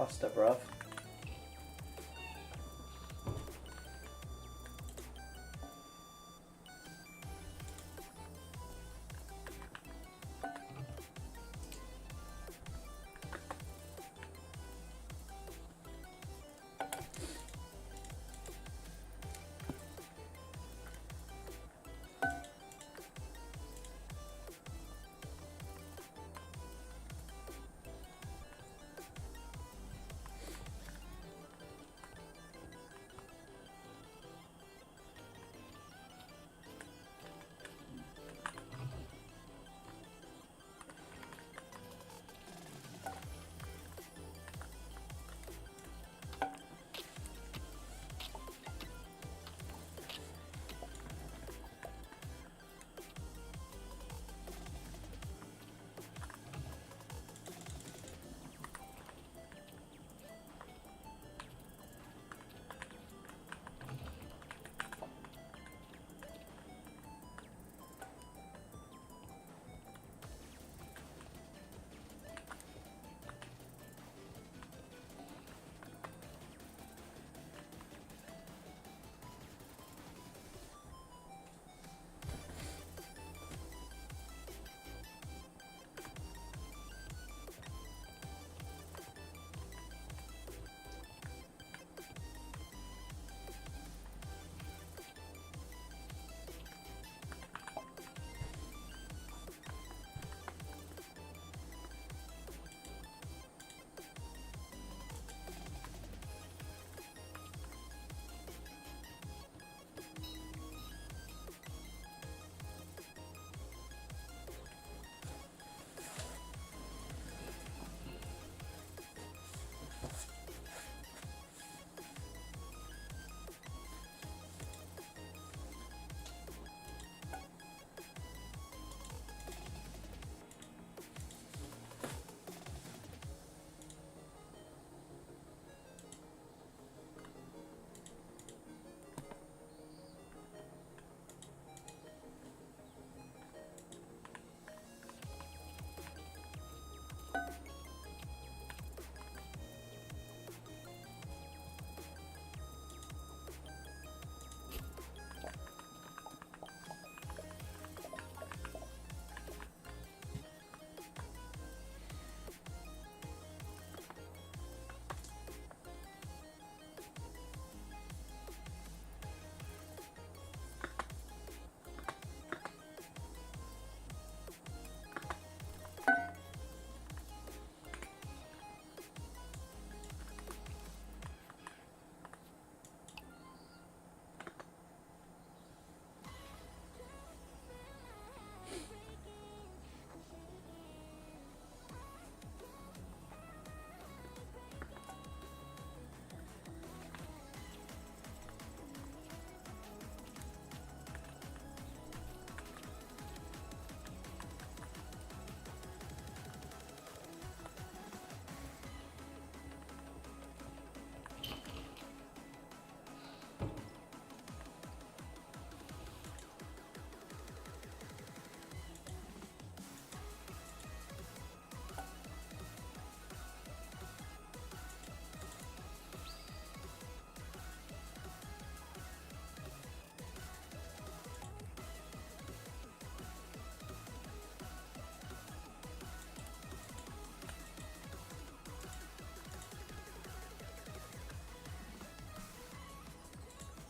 faster, bruv.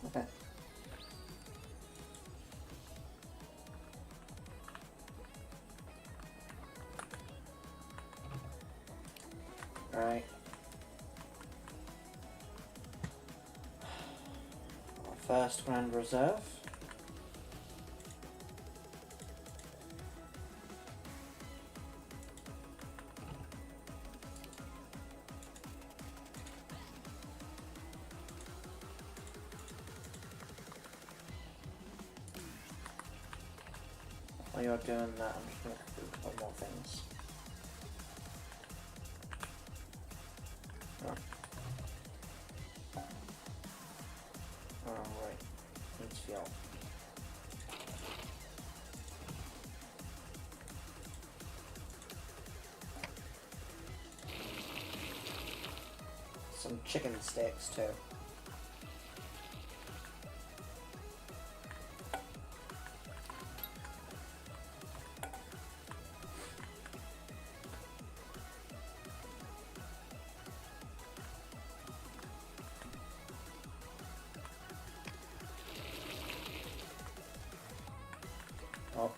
Okay. Right. Our first Grand Reserve. While you're doing that, I'm just going to do a couple more things. Alright, needs fuel. chicken steaks too. Oh.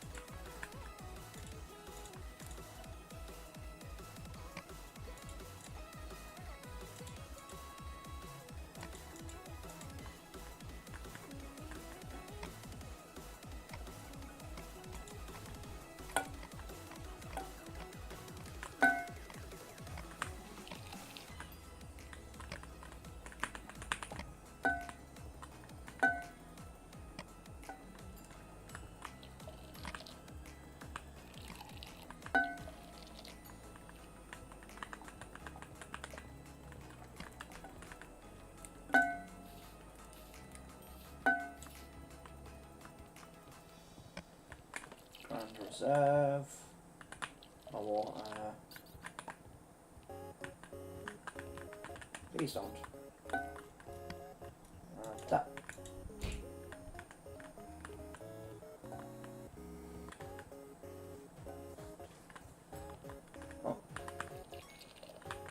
Grand Reserve. My water. Please don't. That. Oh.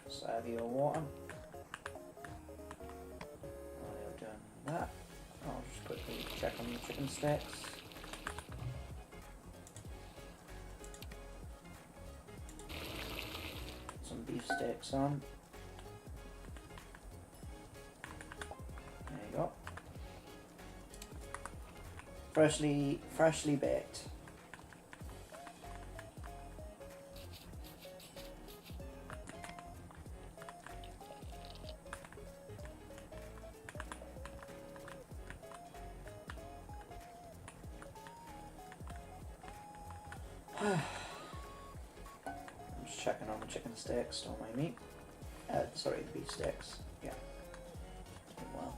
Save your water. I've done that. I'll just quickly check on the chicken sticks. Some beef sticks on. There you go. Freshly baked. I'm just checking on the chicken sticks, don't mind me. Sorry, the beef sticks. Yeah. Doing well.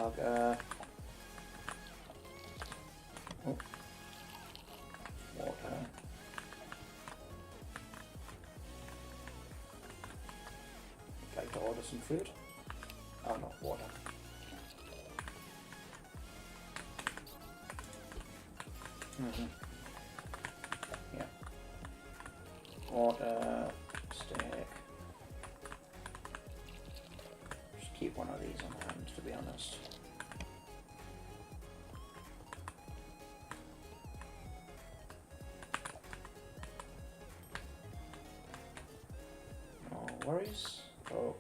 Lager. Oh. Water. I'd like to order some food. Oh no, water. Yeah. Water, steak. Just keep one of these on hand, to be honest. No worries. Oh.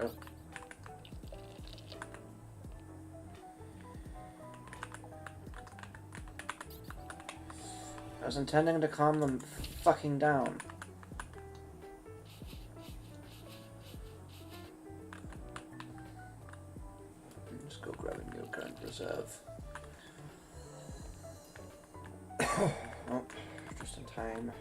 Oh. I was intending to calm them fucking down. Let's go grab a new current reserve. Oh, just in time.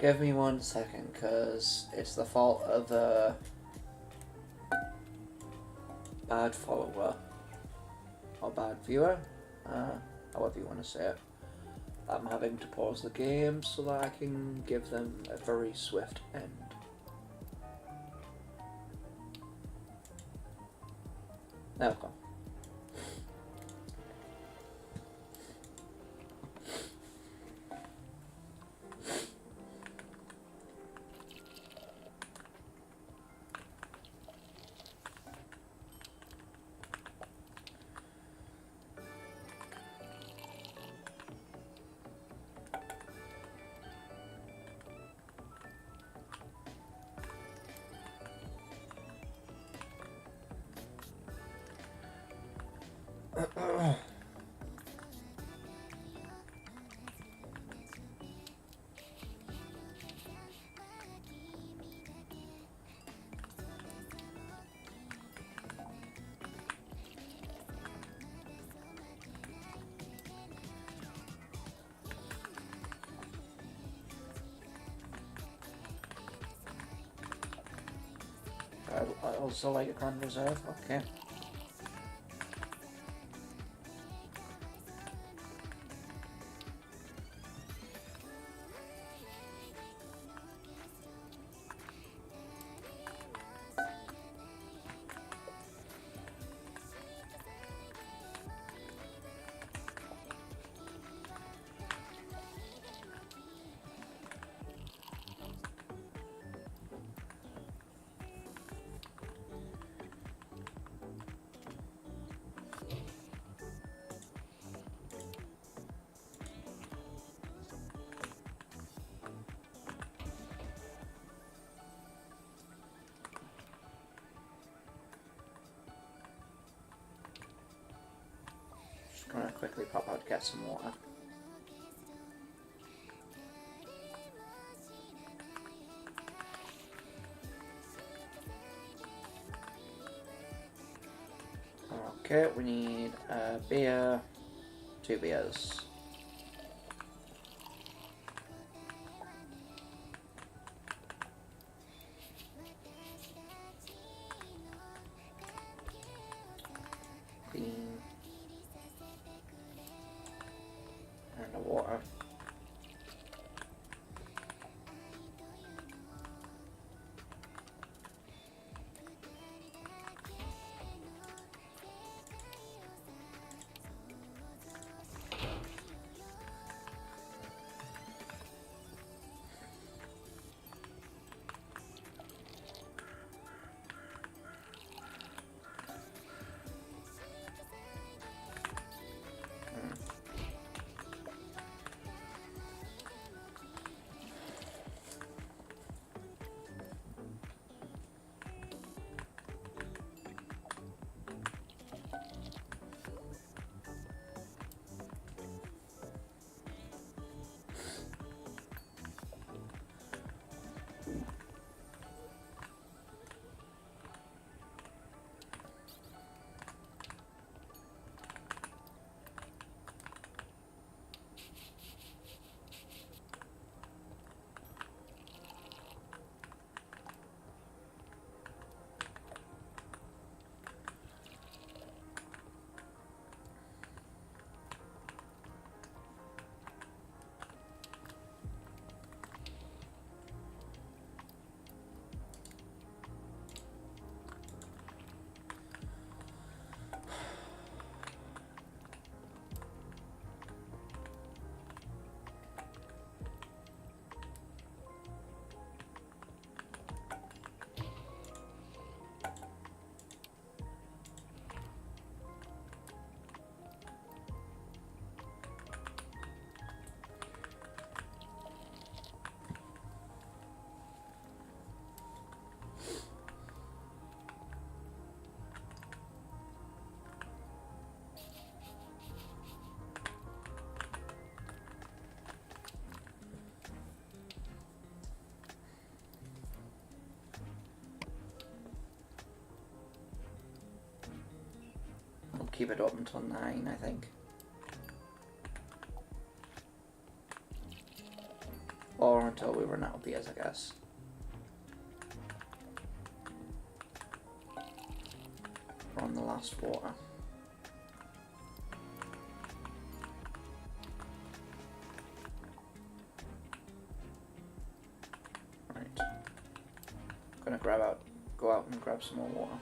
Give me 1 second, cause it's the fault of the bad follower or bad viewer, however you want to say it. I'm having to pause the game so that I can give them a very swift end. There we go. I also like a Grand Reserve, okay. Just gonna quickly pop out to get some water. Okay, we need a beer, 2 beers. Bean. And the water. keep it up until 9, I think. Or until we run out of beers, I guess. We're on the last water. Right. I'm gonna go out and grab some more water.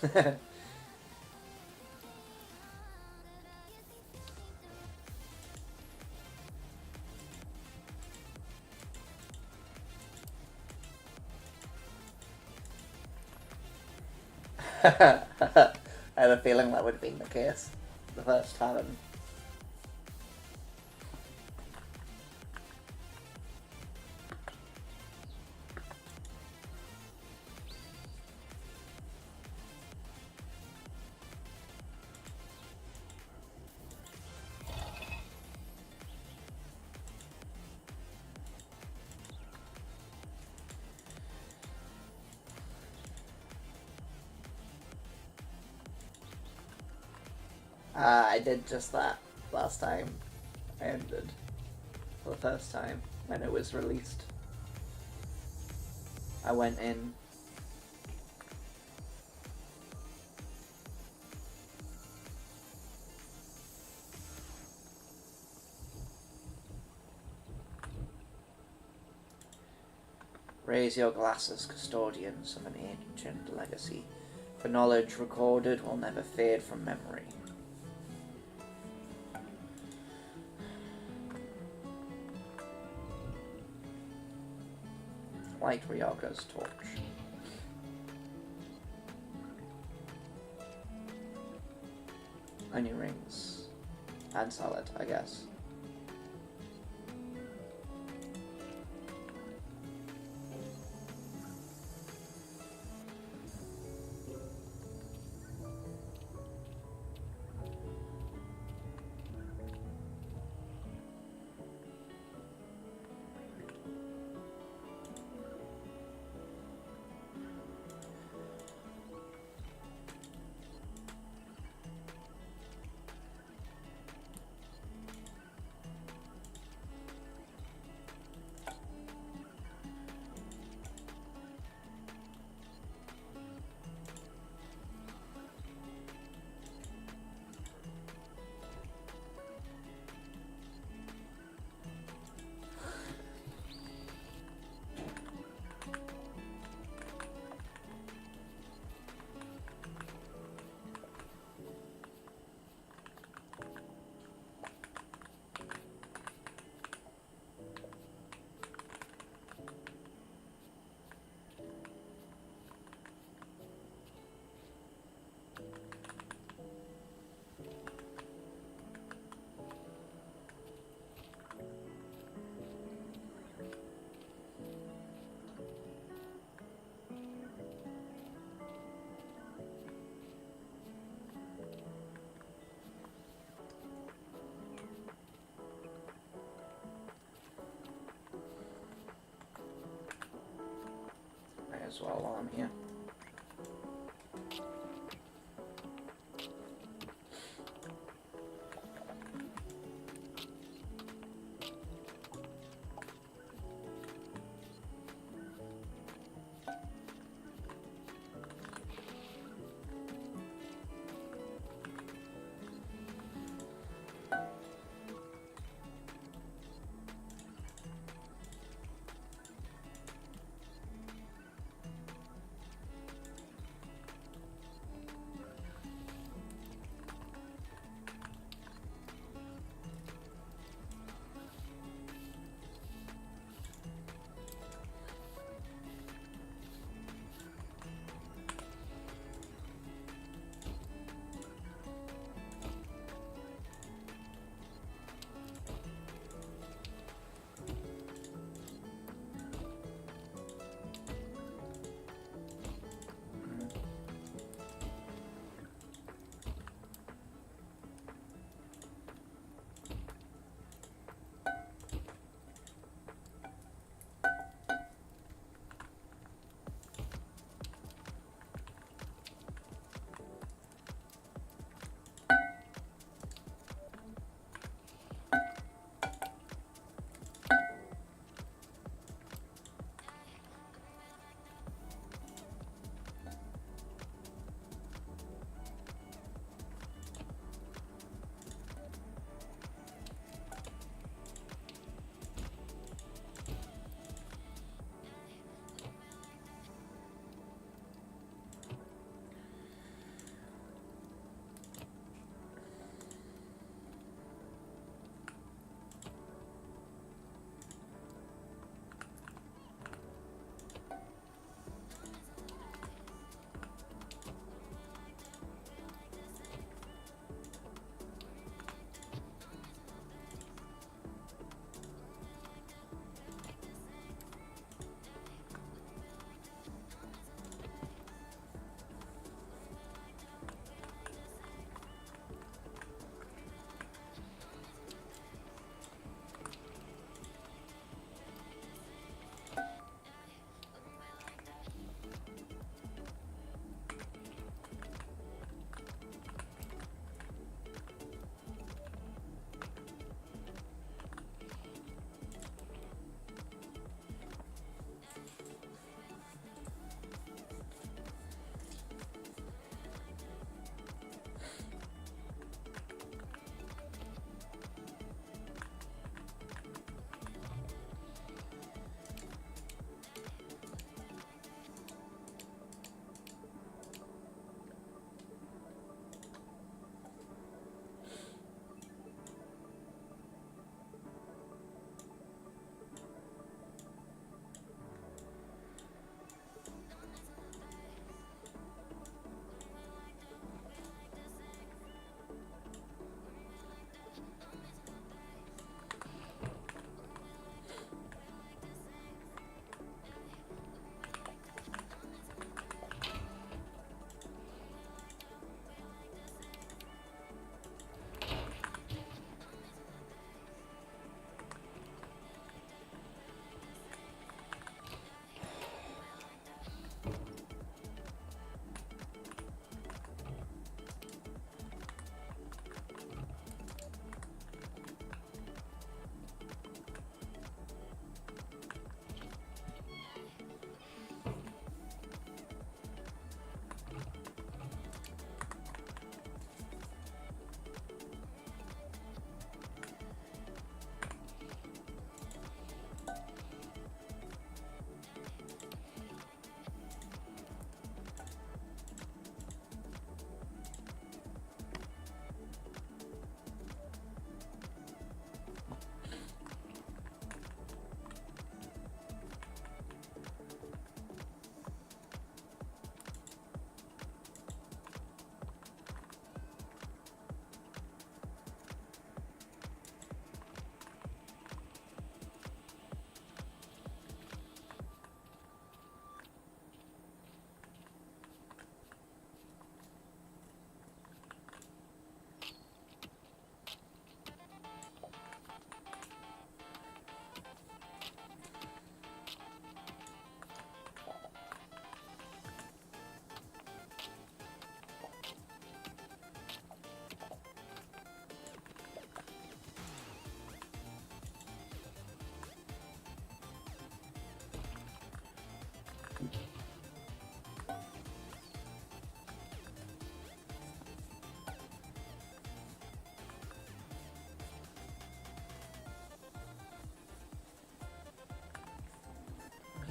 I have a feeling that would have been the case the first time. I did just that last time. I ended for the first time when it was released. I went in. Raise your glasses, custodians of an ancient legacy, for knowledge recorded will never fade from memory. Light Ryoga's torch. Onion rings. And salad, I guess. May as well while I'm here.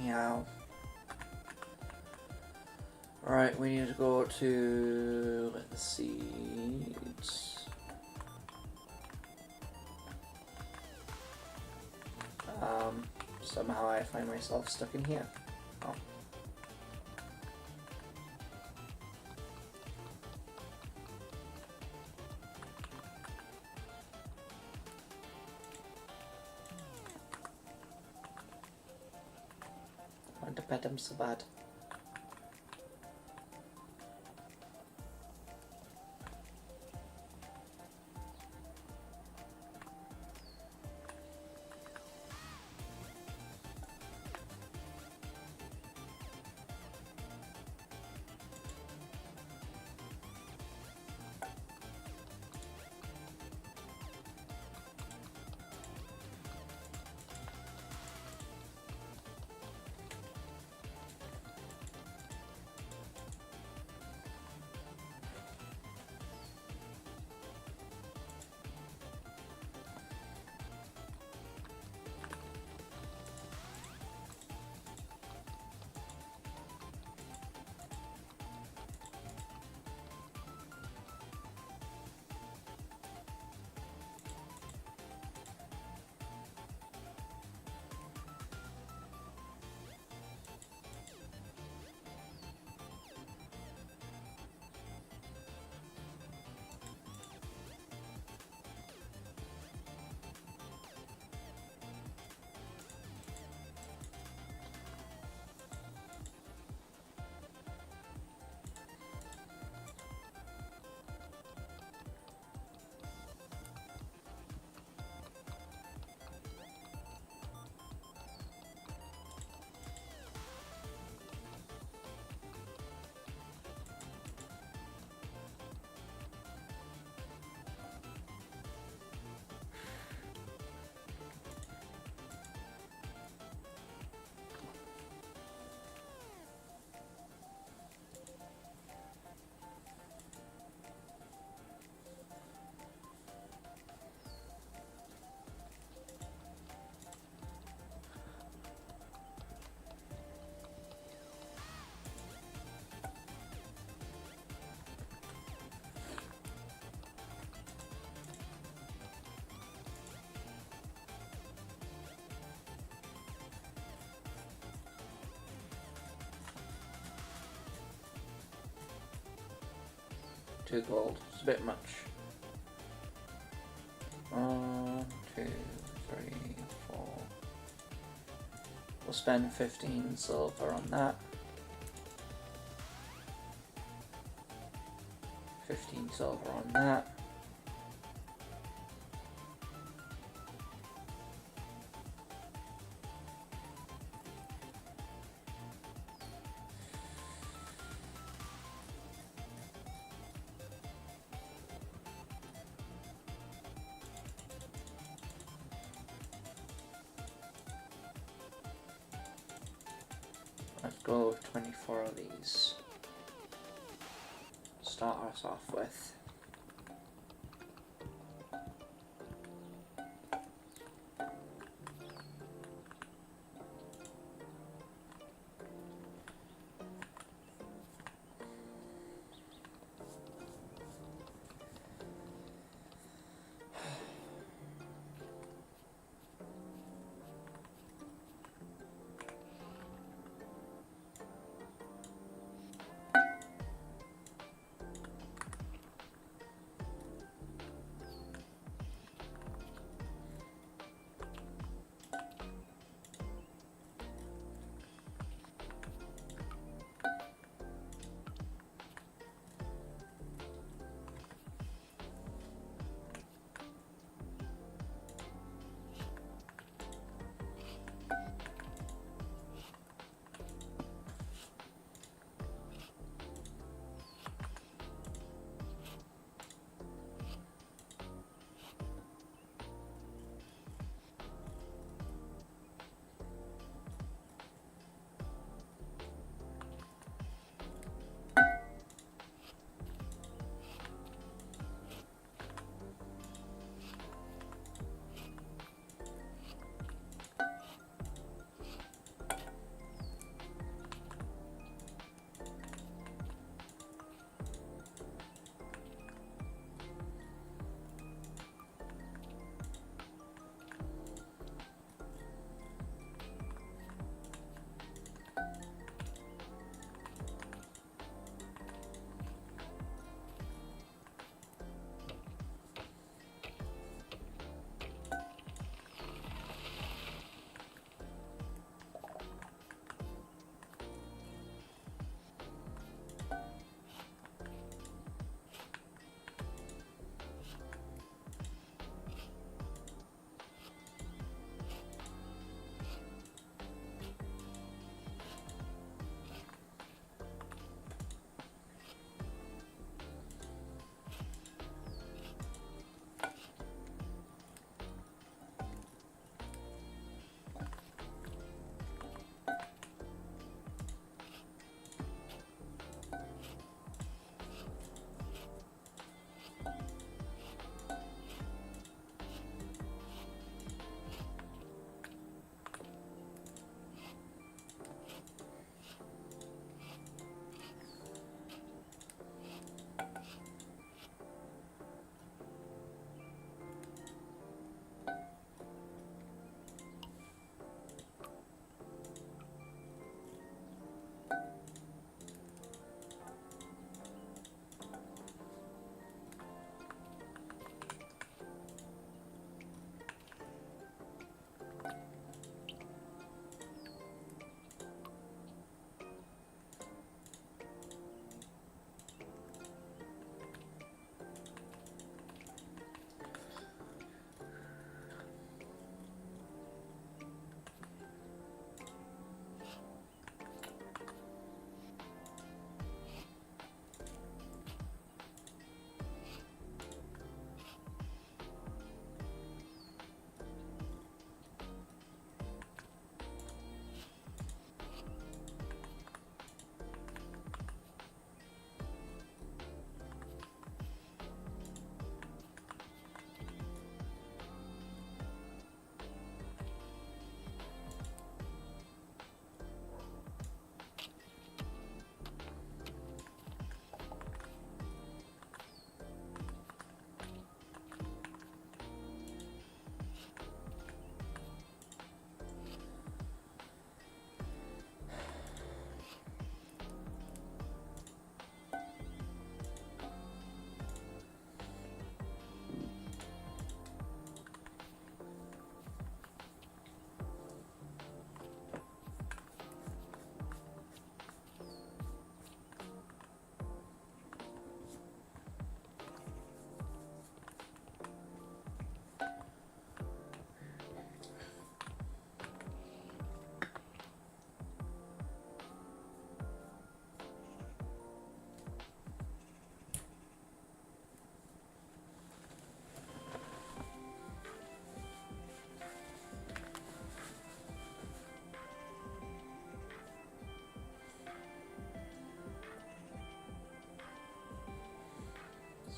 Meow. Right, we need to go to the seeds. Somehow I find myself stuck in here. Oh. I want to pet him so bad. Two gold. It's a bit much. 1, 2, 3, 4. We'll spend 15 silver on that. 15 silver on that. Let's go with 24 of these. Start us off with.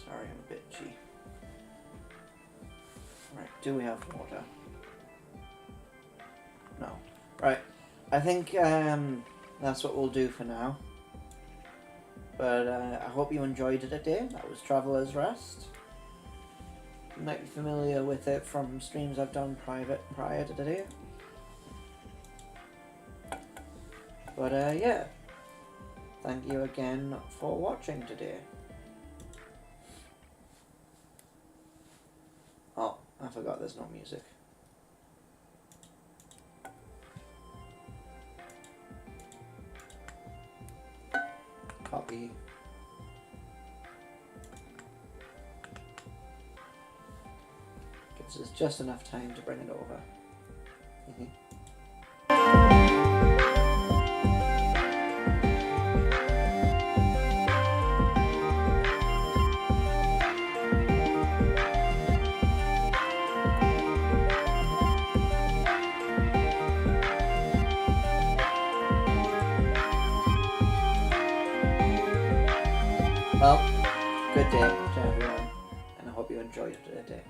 Sorry, I'm a bit itchy. Right, do we have water? No. Right, I think that's what we'll do for now. But I hope you enjoyed it today. That was Traveller's Rest. You might be familiar with it from streams I've done prior to today. But yeah, thank you again for watching today. Oh, I forgot there's no music. Copy. Gives us just enough time to bring it over. Well, good day to everyone, and I hope you enjoyed it today.